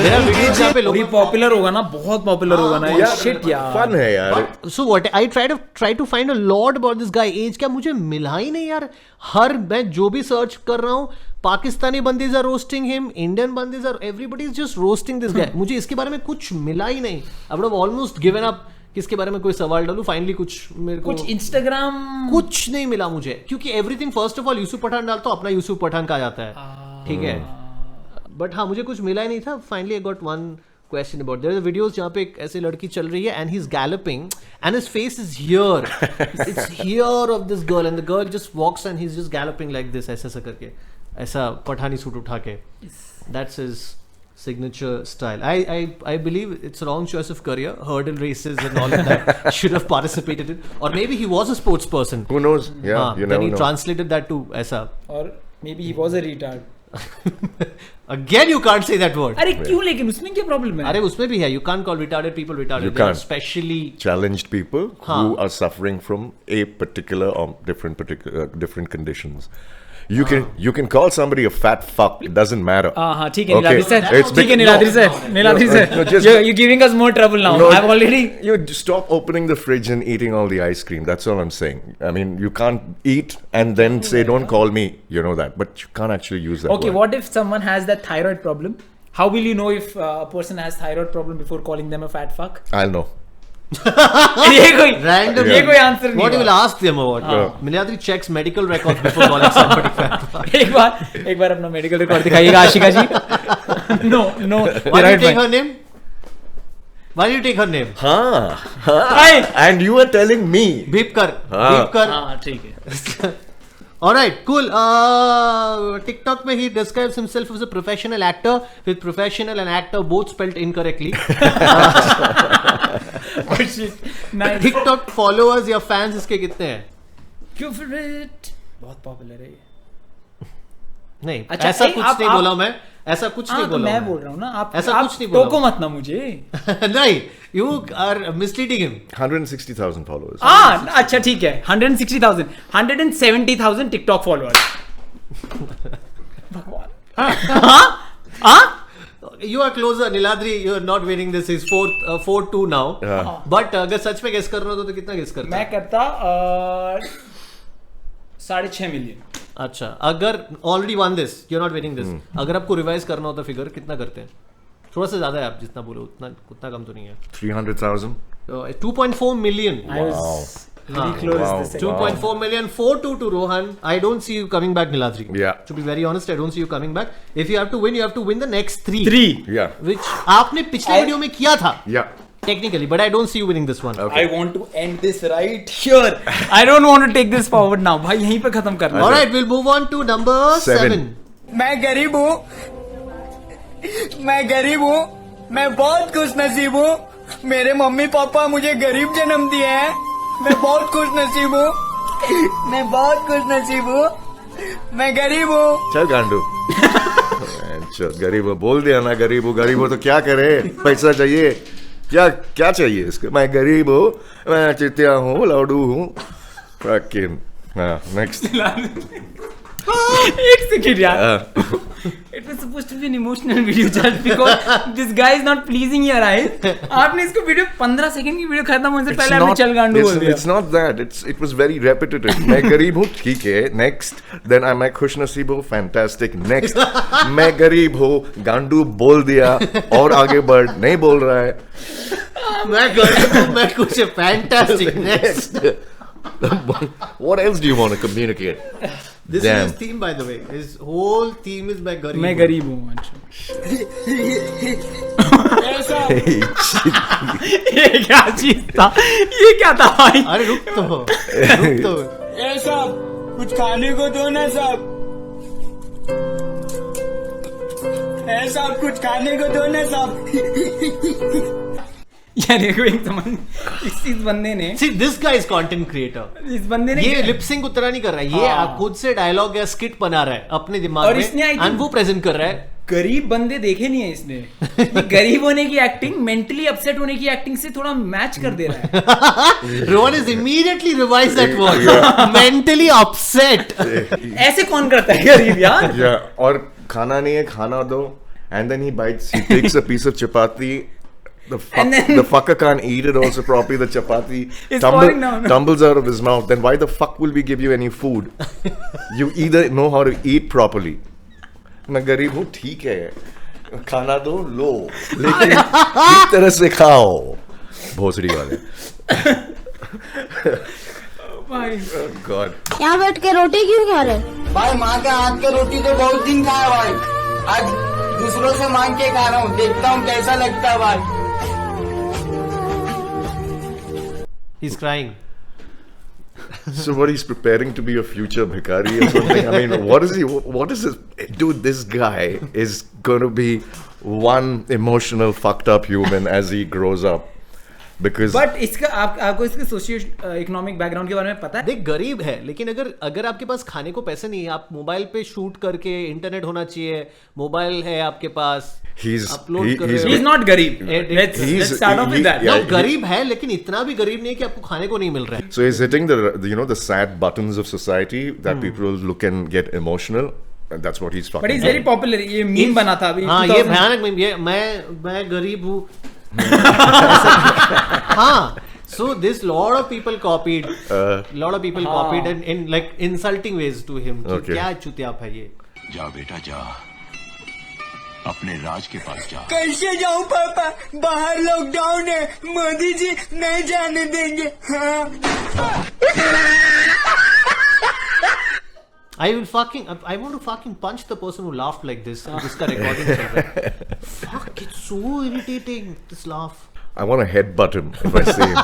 There are videos जहाँ पे लोग अभी popular होगा ना, बहुत पॉपुलर होगा ना ये shit यार. Fun है यार. So what I try to find a lot about this guy. एज क्या मुझे मिला ही नहीं यार. हर मैं जो भी सर्च कर रहा हूँ, पाकिस्तानी बंदीज आर रोस्टिंग हिम, इंडियन बंदीज are, everybody is just roasting this guy. मुझे इसके बारे में कुछ मिला ही नहीं. I would have almost given up. किसके बारे में कोई सवाल डालूं, फाइनली कुछ मेरे को कुछ इंस्टाग्राम कुछ नहीं मिला मुझे, क्योंकि everything first of all Yusuf Pathan डालता हूं, अपना यूसुफ पठान का आ जाता है. ठीक है, बट हाँ मुझे कुछ मिला ही नहीं था. Finally I got one question about there are videos जहाँ पे एक ऐसे लड़की चल रही है and he is galloping and his face is here, it's here of this girl and the girl just walks and he is just galloping like this, ऐसा ऐसा करके, ऐसा पठानी सूट उठा के. That's his signature style. I believe it's a wrong choice of career. Hurdle races and all of that should have participated in. Or maybe he was a sports person. Who knows? Yeah, you then never he know. translated that to aisa. Or maybe he was a retard. Again, you can't say that word. अरे क्यों, लेकिन उसमें क्या problem है? अरे उसमें भी है. You can't call retarded people retarded. You They are can't. Especially Challenged people who are suffering from a particular or different conditions. You can call somebody a fat fuck. It doesn't matter. हाँ ठीक है Okay. Niladri sir. It's ठीक है Niladri sir. Niladri no, sir. just- You're giving us more trouble now. No, I've already. You stop opening the fridge and eating all the ice cream. That's all I'm saying. I mean, you can't eat and then say, "Don't call me." You know that, but you can't actually use that. Okay, word. what if someone has that thyroid problem? How will you know if a person has thyroid problem before calling them a fat fuck? I'll know. ये कोई random. ये कोई answer नहीं. What you will ask them about? Niladri checks medical records before calling somebody fat. एक बार अपना medical record दिखाइएगा Ashika ji. No. Why do you take her name? Why do you take her name? And you were telling me. Beep kar. Beep kar. हाँ ठीक है. Alright, cool. TikTok mein he describes himself as a professional actor, with professional and actor both spelled incorrectly. Oh shit. Nice. TikTok followers या fans इसके कितने हैं? Favorite. बहुत popular है ये. नहीं, अच्छा, ऐसा नहीं, कुछ आप- नहीं आप- बोला मैं. ऐसा कुछ नहीं तो बोला. मैं बोल रहा हूँ ना, आप ऐसा आप कुछ नहीं बोला. टोको मत ना मुझे. नहीं, you are misleading him. 160,000 followers. अच्छा ठीक है. 160,000. 170,000 TikTok followers. You are closer, Niladri. You are not winning this. He's 4-2 now. But अगर सच में guess कर रहा हो तो कितना guess करता? मैं करता 6.5 मिलियन. अच्छा, अगर already won this, you're not winning this. अगर आपको रिवाइज करना होता फिगर कितना करते हैं? थोड़ा सा ज्यादा है, आप जितना बोले उतना कम तो नहीं है. 300,000. 2.4 million. I was very close. Wow. This second. 2.4 million. 4-2 to Rohan. I don't see you coming back, Niladri. Yeah. To be very honest, I don't see you coming back. If you have to win, you have to win the next 3. 3. Yeah. Which आपने पिछले video में किया था. Yeah. Technically, but I don't see you winning this one. I want to end this right here. I don't want to take this forward now. भाई यहीं पे खत्म करना. All right, we'll move on to number 7. मैं गरीब हूँ. मैं गरीब हूँ. मैं बहुत खुश नसीब हूँ. मेरे मम्मी पापा मुझे गरीब जन्म दिए हैं. मैं बहुत खुश नसीब हूँ. मैं बहुत खुश नसीब हूँ. मैं गरीब हूँ. चल गांडू. चल गरीब हो, बोल दिया ना गरीब हो तो क्या करे? पैसा चाहिए. क्या चाहिए इसको? मैं गरीब हूँ, मैं चितिया हूँ, लाडू हूँ. नेक्स्ट. एक सेकंड यार. It was supposed to be an emotional video just because this guy is not pleasing your eyes. आपने इसको वीडियो 15 सेकंड की वीडियो खत्म होने से पहले आपने चल गांडू बोल दिया. It's not that. It was very repetitive. मैं गरीब हूँ, ठीक है. Next. Then मैं खुश नसीब हूँ, fantastic. Next. मैं गरीब हूँ, गांडू बोल दिया और आगे बढ़ नहीं बोल रहा है. मैं गरीब हूँ, मैं कुछ fantastic. Next. What else do you want to communicate? This Damn. is his theme, by the way. His whole theme is by Garib. मैं गरीब हूँ अच्छा ये क्या चीज था ये क्या था भाई अरे रुक तो ए साहब कुछ खाने को दो ना साहब ए साहब कुछ खाने को दो ना साहब यार देखो एक समझ इस बंदे ने See, this guy is content creator. इस बंदे ने ये लिप सिंक उतना नहीं कर रहा है, ये खुद से डायलॉग या स्किट बना रहा है अपने दिमाग और में इसने I think- and वो प्रेजेंट कर रहा है. गरीब बंदे देखे नहीं है इसने ये गरीब होने की एक्टिंग मेंटली अपसेट होने की एक्टिंग से थोड़ा मैच कर दे रहा है Rohan is immediately revised that word. Mentally upset. ऐसे कौन करता है गरीब यार Yeah, और खाना नहीं है, खाना दो. And then he bites, he takes a piece of chapati. And then- The fucker can't eat it also properly. The chapati It's falling down. tumbles out of his mouth. Then why the fuck will we give you any food? You either know how to eat properly. मैं गरीब हूँ, ठीक है. खाना दो, लो. लेकिन इस तरह से खाओ. भोसड़ी वाले. Oh God. यहाँ बैठ के रोटी क्यों खा रहे? भाई माँ के हाथ के रोटी तो बहुत दिन खाया भाई आज दूसरों से मांग के खा रहा हूँ देखता हूँ कैसा लगता है भाई He's crying. So what, he's preparing to be a future bhikari or something? I mean, what is this? Dude, this guy is going to be one emotional fucked up human as he grows up. Because but इसका आपको इसके socio economic background के बारे में पता है देख गरीब है लेकिन अगर आपके पास खाने को पैसे नहीं है आप मोबाइल पे शूट करके इंटरनेट होना चाहिए मोबाइल है आपके पास अपलोड कर रहे हो He's not गरीब Let's start off with that No, गरीब है लेकिन इतना भी गरीब नहीं है कि आपको खाने को नहीं मिल रहा है so he's hitting the sad buttons of society that people look and get emotional. And that's what he's talking but he's about. very popular ये मीम बना था अभी हाँ 2000 ये भयानक मीम ये मैं गरीब हूँ हाँ so this lot of people copied and in like insulting ways to him कि Okay. क्या चुतियाप है ये जा बेटा जा अपने राज के पास जा कैसे जाऊँ पापा बाहर लॉकडाउन है मोदी जी नहीं जाने देंगे हाँ I want to fucking punch the person who laughed like this जिसका recording चल रहा है fuck it's so irritating this laugh I want to headbutt him if I see him.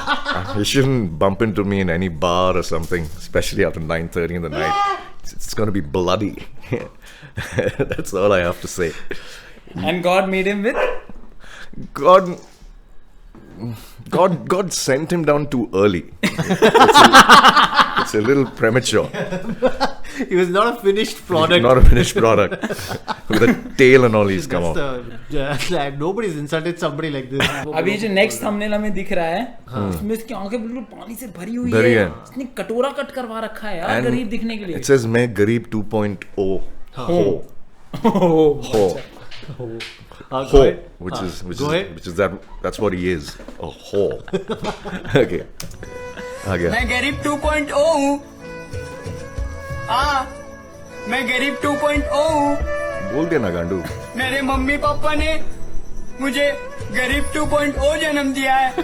He shouldn't bump into me in any bar or something, especially after 9:30 in the night. It's going to be bloody. That's all I have to say. and God made him with God sent him down too early. It's a little premature. he was not a finished product Not a finished product. With a tail and all, he's come out. nobody's insulted somebody like this अभी जो next thumbnail हमें दिख रहा है उसमें इसकी आंखें बिल्कुल पानी से भरी हुई भरी है है। इसने कटोरा कट करवा रखा है यार गरीब दिखने के लिए It says मैं गरीब 2.0 हो go ho, ahead. which Go ahead. is that's what he is, a ho. Okay. आगे. मैं गरीब 2.0 हूँ हाँ मैं गरीब 2.0 हूँ बोल दिया ना गांडू. मेरे मम्मी पापा ने मुझे गरीब 2.0 जन्म दिया है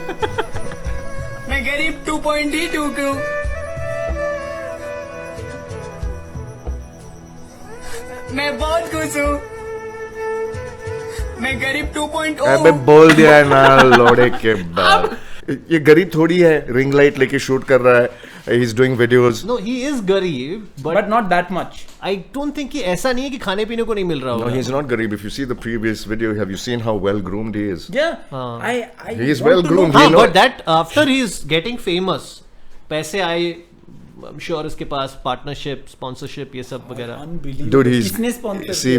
मैं गरीब 2.2 हूँ मैं बहुत खुश हूँ मैं गरीब 2.0 अबे बोल दिया है ना लोड़े के बाद. ये गरीब थोड़ी है, रिंग लाइट लेके शूट कर रहा है. He's doing videos. no he is गरीब but not that much I don't think कि ऐसा नहीं है कि खाने पीने को नहीं मिल रहा No, होगा he's not गरीब. If you see the previous video, have you seen how well groomed he is? yeah I He is want well to groomed. know- हाँ You know- but that after he is getting famous पैसे आए I'm sure उसके पास partnership sponsorship ये सब वगैरह Unbelievable. Dude, he's किसने sponsor see,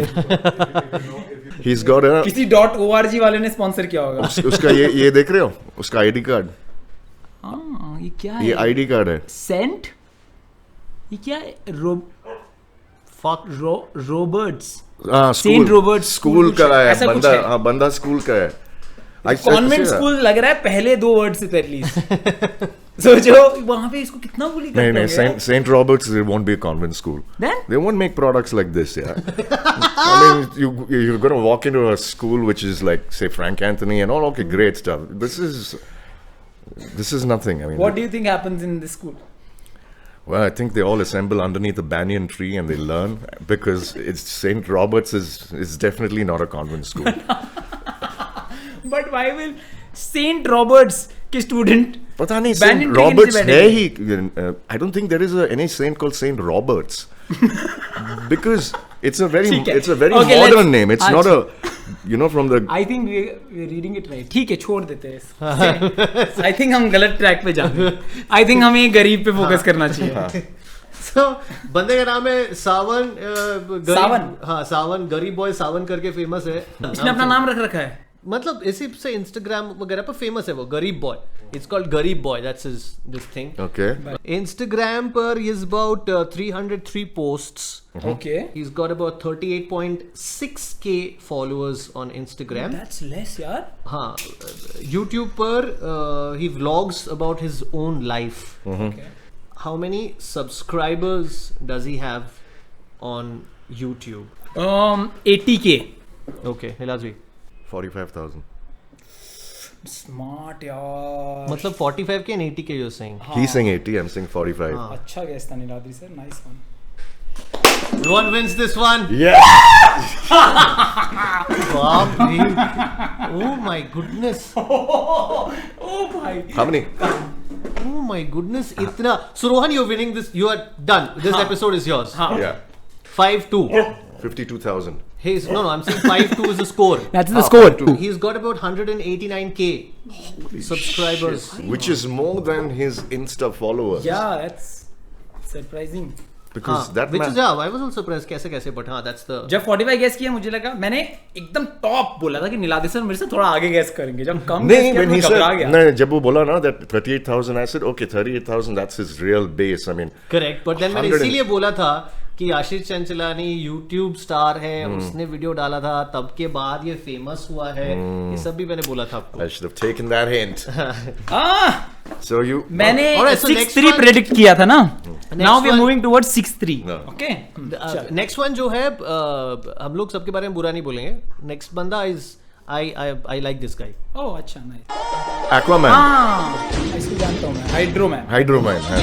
he's got a किसी .org वाले ने स्पॉन्सर किया होगा उसका ये देख रहे हो? उसका आईडी कार्ड. हाँ ये क्या ये है आईडी कार्ड है. सेंट ये क्या है रोबर्ट्स हाँ, Saint Robert's स्कूल School का है ऐसा कुछ बंदा. है। हाँ, बंदा स्कूल का है. कॉन्वेंट स्कूल लग रहा है पहले 2 वर्ड से एटलीस्ट सोचो वहां पे इसको कितना बुली करते नहीं होंगे Saint Robert's they won't be a convent school. Then? They won't make products like this, yeah. I mean, you're going to walk into a school which is like, say, Frank Anthony and all, okay, great stuff. This is nothing. I mean, what do you think happens in this school Well, I think they all assemble underneath a banyan tree and they learn because it's St. Robert's is definitely not a convent school. But why will Saint Roberts के student पता नहीं Banyan St. tree के Robert's नीचे है बैठेंगे? ही. I don't think there is any saint called St. Roberts because it's a very ठीक है. Okay, modern let's- name. It's not a from the. I think we're reading it right. ठीक है, छोड़ देते हैं. I think हम गलत track पे जा रहे हैं. I think हमें गरीब पे फोकस करना चाहिए. So, बंदे का नाम है सावन. सावन? हाँ, सावन. गरीब बॉय सावन करके फेमस है. इसने अपना नाम रख रखा है. मतलब इसी से इंस्टाग्राम वगैरह पर फेमस है वो. गरीब बॉय. It's called गरीब boy. That's this thing. Okay. Instagram पर he has about 303 posts. Okay. He's got about 38.6k followers on Instagram. That's less यार. हाँ, YouTube पर he vlogs about his own life. Okay. How many subscribers does he have on YouTube? 80k. Okay, Hilazvi. 45,000. Smart यार. मतलब 45k and 80k you're saying. He's saying 80. I'm saying 45. अच्छा gas था Niladri sir. Nice one. No one wins this one. Yeah. बाप रे. Oh my goodness. Oh भाई. How many? Oh my goodness. इतना. So Rohan, you're winning this. You are done. This episode is yours. Yeah. 5-2. 52,000. No, I'm saying 5-2 is the score. That's the score. He's got about 189k subscribers. Which is more than his Insta followers. Yeah, that's surprising. Because that which man. is I was also surprised कैसे but हाँ that's the. जब 45 gas किया मुझे लगा मैंने एकदम top बोला था कि नीलाद्री सर मेरे से थोड़ा आगे गैस करेंगे. जब कम नहीं, when he घबरा said, गया. नहीं, जब वो बोला ना that 38,000, I said okay, 38,000, that's his real base. I mean. Correct, but then मैंने 100 इसीलिए बोला था कि आशीष चंचलानी YouTube स्टार है. उसने वीडियो डाला था तब के बाद ये फेमस हुआ है. ये सब भी मैंने बोला था आपको. I should have taken that hint. So you. मैंने Alright, so next 6-3 one- predict किया था ना. Now we are one- moving towards 6-3. No. Okay. Next one जो है हम लोग सबके बारे में बुरा नहीं बोलेंगे. नेक्स्ट बंदा is I like this guy. Oh अच्छा nice. Aquaman. हाँ इसको जानता हूँ मैं. हाइड्रोमैन. Hydroman. हाँ.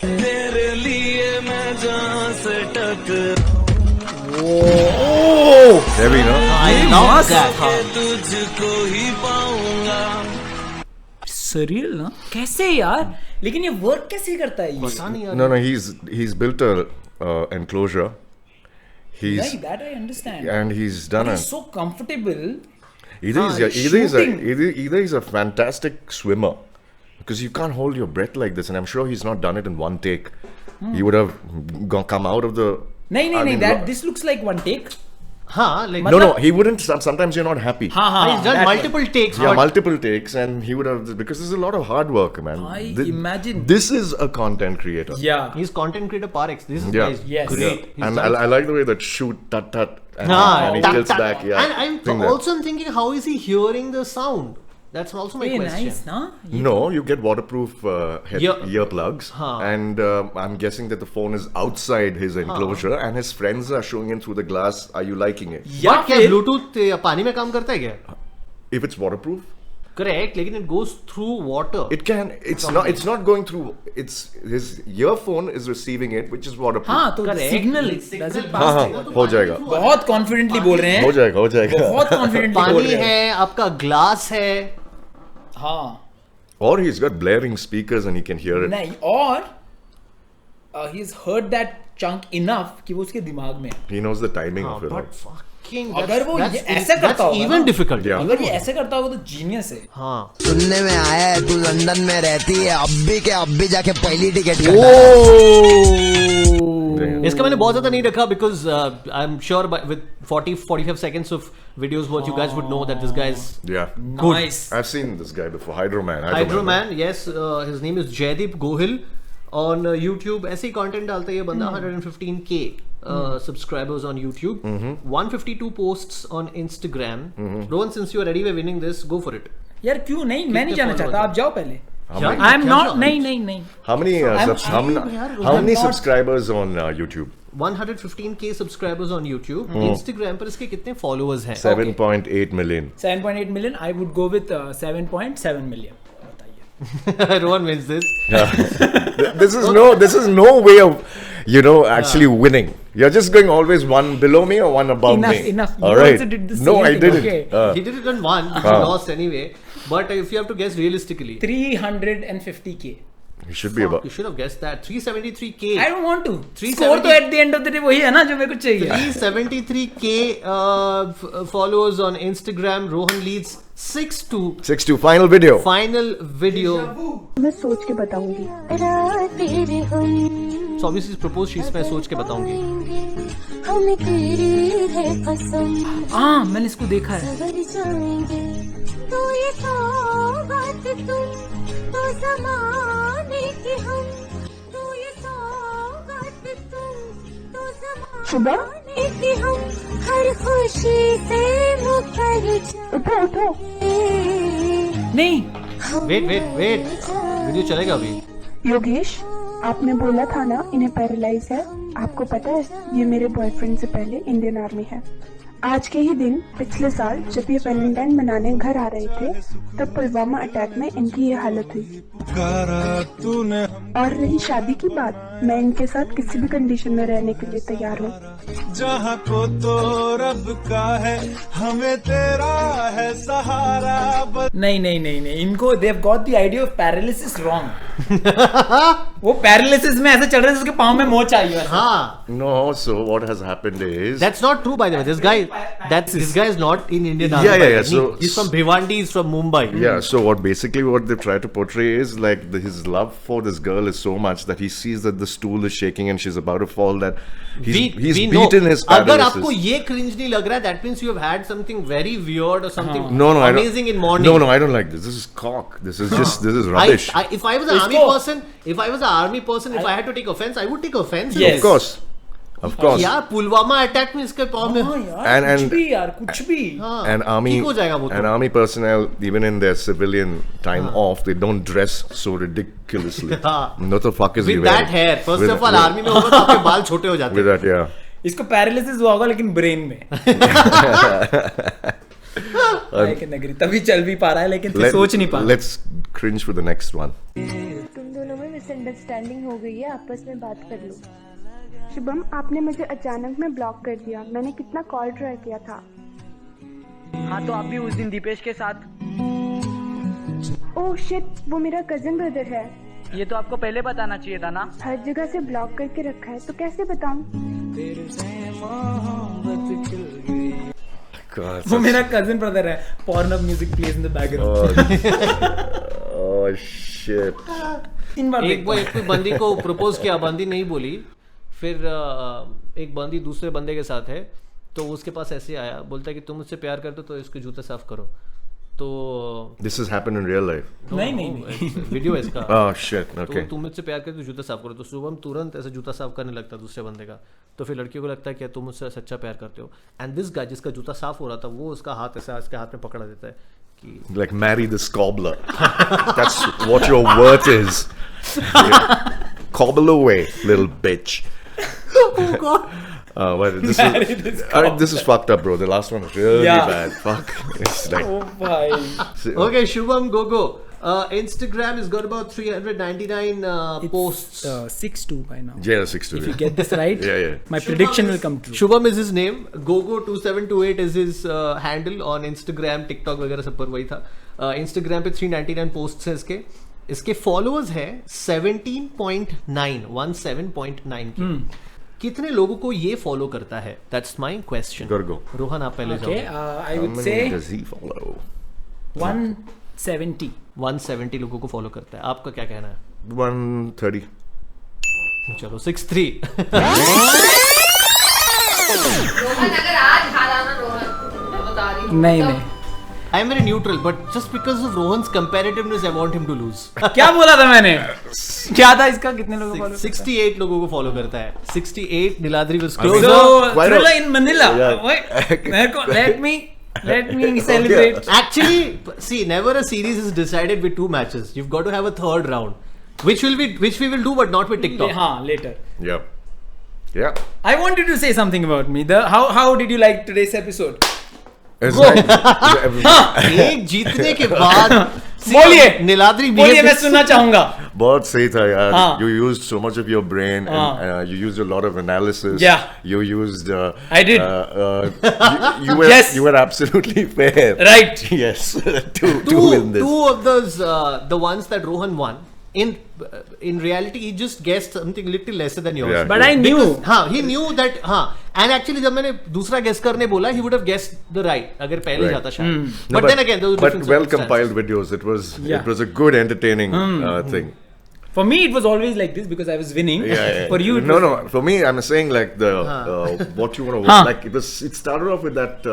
तेरे लिए मैं जहाँ से Heavy, no? I love that. तुझको ही पाऊंगा. सरियल ना. कैसे यार. लेकिन ये वर्क कैसे करता है ये. पता नहीं यार. No, he's built a enclosure. He's नहीं, that I understand. and he's done He's so comfortable. either shooting. he's a fantastic swimmer because you can't hold your breath like this, and I'm sure he's not done it in one take. He would have come out of the. नहीं. That this looks like one take. हाँ, like No, he wouldn't. Sometimes you're not happy. he's done multiple takes. Yeah, but multiple takes, and he would have because there's a lot of hard work, man. I imagine. This is a content creator. Yeah. he's content creator par ex. This is Yeah. guys Yes. great. He's And done- I like the way that shoot tut and he Tut, tilts tut. back. Yeah, And I'm Think that. also thinking, how is he hearing the sound? That's also my Hey, question. nice ना. No, you get waterproof earplugs, Huh. and I'm guessing that the phone is outside his enclosure, and his friends are showing in through the glass. Are you liking it? या But क्या फिर Bluetooth पानी में काम करता है क्या? If it's waterproof, Correct, लेकिन it goes through water. it can. It's not going through. It's his earphone is receiving it, which is waterproof. हाँ तो Correct. signal Signal does it हाँ pass? हाँ हो जाएगा बहुत कॉन्फिडेंटली बोल रहे हो हैं. जाएगा बहुत कॉन्फिडेंटली बोल पानी रहे हैं. है, आपका ग्लास है. हाँ. Or he's got blaring speakers and he can hear it. नहीं और he's heard that chunk enough कि वो उसके दिमाग में. He knows the timing of it. But fucking अगर वो that's ये ऐसा करता होगा even ना, difficult. Yeah. अगर ये ऐसे करता होगा तो जीनियस है. हाँ. सुनने में आया है तू लंदन में रहती है अब भी जाके पहली टिकट इसका मैंने बहुत ज्यादा नहीं रखा because I'm sure with 40-45 seconds of videos what you guys would know that this guy is Yeah. Nice. I've seen this guy before. Hydroman. Hydroman. Yes, his name is Jaideep Gohil. On YouTube ऐसे ही content डालता है ये बंदा. 115k subscribers on YouTube. 152 posts on Instagram. Rohan, since you are ready, we're winning this. Go for it. यार क्यों नहीं, मैं नहीं जाना चाहता, आप जाओ पहले. How many, I am not. नहीं. how many, how many subscribers on YouTube? 115k subscribers on YouTube. Instagram पर इसके कितने followers हैं? 7.8 million. 7.8 million. I would go with 7.7 million. बताइए. Rohan wins this. This is no way of, actually winning. You're just going always one below me or one above me. Enough. All You right. also did the No, same I thing, didn't. okay. He did it on one, which he lost anyway. But if you have to guess realistically, 350k. You should be about. you should have guessed that 373k. I don't want to. 370 Score तो at the end of the day वही है ना जो मेरे को चाहिए. 373k followers on Instagram. Rohan leads 6-2. 6-2 final video. Final video. मैं सोच के बताऊंगी. So obviously propose she's मैं सोच के बताऊंगी. हाँ मैंने इसको देखा है. शुभम हर खुशी से उठो. नहीं. Wait. वीडियो चलेगा अभी. योगेश, आपने बोला था ना इन्हें पैरालाइज है. आपको पता है ये मेरे बॉयफ्रेंड से पहले इंडियन आर्मी है. आज के ही दिन पिछले साल जब ये वैलेंटाइन मनाने घर आ रहे थे तब पुलवामा अटैक में इनकी ये हालत हुई. और रही शादी की बात, मैं इनके साथ किसी भी कंडीशन में रहने के लिए तैयार हूँ. जहाँ को तो रब का है, हमें तेरा है सहारा. नहीं इनको they have got the idea of paralysis wrong. वो paralysis में ऐसे चल रहे हैं जिसके पाँव में मोच आई है. हाँ. No, so what has happened is. That's not true, by the way. This guy is not in Indian Army. Yeah. So he's from Bhiwandi. He's from Mumbai. Yeah. So what they try to portray is like his love for this girl is so much that he sees that the stool is shaking and she's about to fall. That he's beaten his paralysis. अगर आपको ये cringe नहीं लग रहा है, that means you have had something very weird or something amazing in morning. No, I don't like this. This is cock. This is rubbish. If I was an army person, if I had to take offense, I would take offense. Yes. Of course. यार Pulwama attack में इसके पाँव में. कुछ भी. And army personnel, even in their civilian time off, they don't dress so ridiculously. What the fuck is he with wearing? that hair? First of all, army में होगा तो आपके बाल छोटे हो जाते हैं. With that, yeah. इसको पैरालिसिस हुआ होगा लेकिन ब्रेन में. तभी चल भी पा रहा है लेकिन सोच नहीं पा रहा. Let's cringe for the next one. तुम दोनों में मिसअंडरस्टैंडिंग हो गई है, आपस में बात कर लो. शुभम, आपने मुझे अचानक में ब्लॉक कर दिया. मैंने कितना कॉल ट्राई किया था. हाँ तो आप भी उस दिन दीपेश के साथ. ओह शिट, वो मेरा कजिन ब्रदर है. ये तो आपको पहले बताना चाहिए था ना. हर जगह से ब्लॉक करके रखा है तो कैसे बताऊं. वो मेरा कजिन ब्रदर है. Pornhub music plays in the background. Oh shit. एक कोई बंदी को प्रपोज किया, बंदी नहीं बोली. फिर एक बंदी दूसरे बंदे के साथ है तो उसके पास ऐसे आया, बोलता है कि तुम मुझसे प्यार करते हो तो इसके जूते साफ करो. तो This has happened in real life. नहीं वीडियो है इसका. Oh shit. Okay. तो तुम मुझसे प्यार करते हो जूते साफ करो. तो शुभम तुरंत ऐसे जूता साफ करने लगता है दूसरे बंदे का. तो फिर लड़कियों को लगता है कि तुम मुझसे सच्चा प्यार करते हो. एंड दिस गाय जिसका जूता साफ हो रहा था वो उसका हाथ ऐसा इसके हाथ में पकड़ा देता है कि like marry this cobbler. That's what your worth is. Cobble away, little bitch. Oh God. Well, this is fucked up, bro. The last one was really bad. Fuck. It's like. Oh my. Okay, Shubham, go. Instagram has got about 399 posts. 6-2 by now. Yeah, 6-2. If you get this right, yeah. My prediction will come true. Shubham is his name. Gogo2728 is his handle on Instagram, TikTok वगैरह सब पर वही था. Instagram पे 399 posts हैं इसके followers है 17.9 के. कितने लोगों को ये फॉलो करता है? That's my question. रोहन आप पहले जाओ. I would say does he follow? 170 लोगों को फॉलो करता है. आपका क्या कहना है? 130. चलो 6-3. अगर आज हारा ना रोहन, मैं बता रही हूँ. नहीं. I am very neutral, but just because of Rohan's competitiveness, I want him to lose. क्या बोला था मैंने? क्या था इसका? कितने लोगों को 68 लोगों को फॉलो करता है. 68. Niladri was closer. So, Thriller in Manila. Let me celebrate. Actually, see, never a series is decided with 2 matches. You've got to have a third round, which we will do, but not with TikTok. Later. Yeah. I wanted to say something about me. How did you like today's episode? It's like, एक जीतने के बाद बोलिए नीलाद्री बोलिए, मैं सुनना चाहूंगा. बहुत सही था यार. हाँ. You used so much of your brain and you used a lot of analysis. Yeah. You used. I did. You were Yes. you were absolutely fair. Right. Yes. to win this. Two of those, the ones that Rohan won. In reality, he just guessed something little lesser than yours. Yeah, But I knew. हाँ, he knew that. हाँ, and actually जब मैंने दूसरा guess करने बोला, he would have guessed the right. अगर पहले Right. जाता शायद. No, But then again, there was but different well circumstances. compiled videos. Yeah. It was a good entertaining thing. For me, it was always like this because I was winning. Yeah. For you, it no, was, no. For me, I'm saying like the what you want to Huh. like. It started off with that.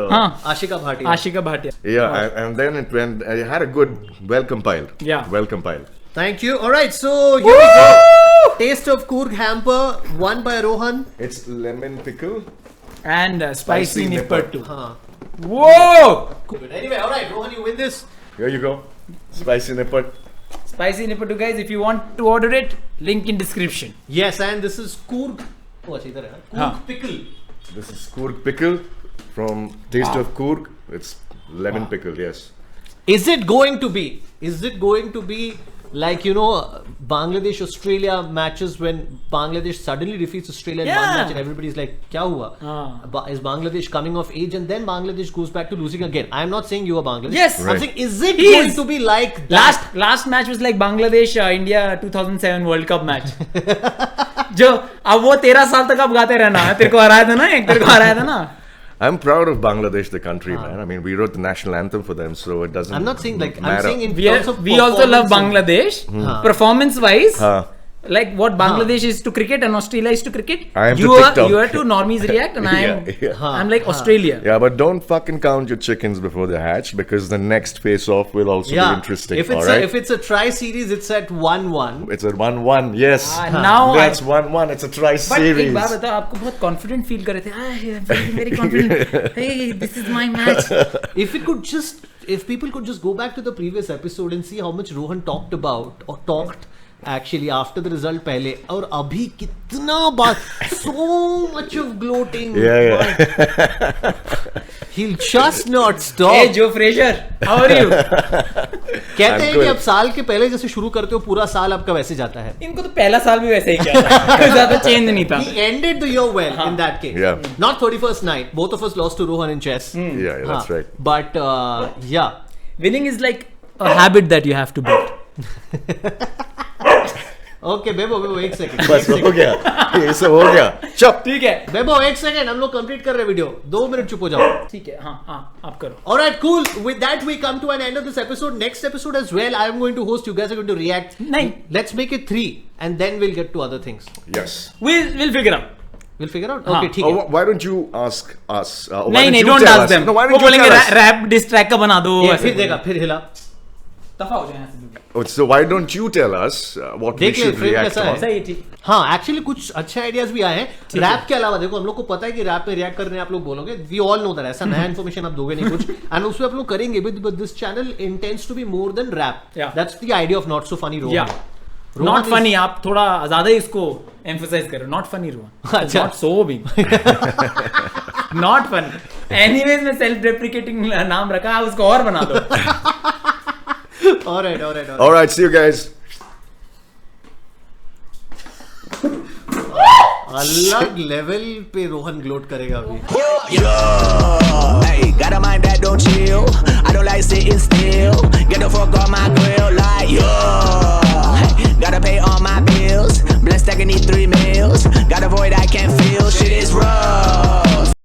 Ashika Bhatia. Ashika Bhatia. Yeah, and then it went. It had a good, well compiled. Yeah. Well compiled. Thank you. All right, so here we go. Taste of Coorg hamper, won by Rohan. It's lemon pickle. And spicy nipper too. Huh. Whoa! Good. Anyway, all right, Rohan, you win this. Here you go. Spicy nipper. Spicy nipper too, guys. If you want to order it, link in description. Yes, and this is Coorg. Oh, अच्छा इधर है ना. Coorg हाँ. pickle. This is Coorg pickle from Taste of Coorg. It's lemon pickle. Yes. Is it going to be? Is it going to be like, you know, Bangladesh Australia matches when Bangladesh suddenly defeats Australia in one Yeah. match and everybody's like, क्या हुआ? Is Bangladesh coming of age and then Bangladesh goes back to losing again? I am not saying you are Bangladesh. Yes. I'm Right. saying, is it He going is. to be like that? Last match was like Bangladesh India 2007 World Cup match. जो अब वो 13 साल तक अब गाते रहना है. तेरे को हराया था ना एक, तेरे को हराया था ना. I'm proud of Bangladesh, the country, man. I mean, we wrote the national anthem for them, so it doesn't. I'm not saying like, I'm matter. saying in We terms of also love performance and- Bangladesh. Performance wise, like what Bangladesh is to cricket and Australia is to cricket. I am to you are TikTok. you are to normies react and I am Yeah. I'm like Australia. Yeah, but don't fucking count your chickens before they hatch because the next face-off will also be interesting. If it's all right? if it's a tri-series, it's at 1-1. It's a 1-1. Yes. Now that's 1-1. It's a But tri-series. एक बात बताओ, आपको बहुत confident feel कर रहे थे. I'm very confident. Hey, this is my match. If people could just go back to the previous episode and see how much Rohan talked about or talked actually after the result पहले और अभी कितना बात, so much of gloating. Yeah. He'll just not stop. Hey Joe Frazier, how are you? कहते हैं कि अब साल के पहले जैसे शुरू करते हो पूरा साल आपका वैसे जाता है. इनको तो पहला साल भी वैसे ही किया था. ज़्यादा चेंज नहीं था. He ended the year well in that case. Yeah. Not 31st night. Both of us lost to Rohan in chess. Yeah, that's right. But yeah. Winning is like a habit that you have to build. Okay, बेबो एक second. बस हो गया. ये सब हो गया. चुप. ठीक है. बेबो एक सेकंड, हम लोग कंप्लीट कर रहे वीडियो. 2 मिनट चुप हो जाओ. ठीक है. हाँ आप करो. Alright, cool. With that, we come to an end of this episode. Next episode as well, I am going to host. You guys are going to react. नहीं. Let's make it 3, and then we'll get to other things. Yes. We'll figure out. We'll figure out. हाँ. Okay, ठीक है. Why don't you ask us? नहीं, don't ask them. No, why वो don't you बोलेंगे tell us? Rap this track का बना दो. ये फिर देगा, फिर हिला. दफा हो जाए यहाँ से. So why don't you tell us what we देख ले, should frame react कैसा है? on? सही ठीक. हाँ, एक्चुअली कुछ अच्छे आइडियाज भी आए हैं. रैप के अलावा देखो, हम लोग को पता है कि रैप पे रिएक्ट करने आप लोग बोलोगे. We all know that. ऐसा नया इन्फॉर्मेशन आप दोगे नहीं कुछ. एंड उसमें आप लोग करेंगे. But this channel intends to be more than rap. Yeah. That's the idea of not so funny Rohan. Yeah. Not funny. आप थोड़ा ज्यादा ही इसको emphasize करो. Not funny Rohan. अच्छा. Not so big. Not funny. Anyways मैं self deprecating नाम रखा, उसको और बना दो. Alright. All right, see you guys. अलग लेवल पे रोहन ग्लोट करेगा अभी. Hey, got a mind that don't chill. I don't like sitting still. Get the fuck on my grill like yo. Hey, gotta pay all my bills. Blessed I can eat 3 meals. Got a void I can't feel.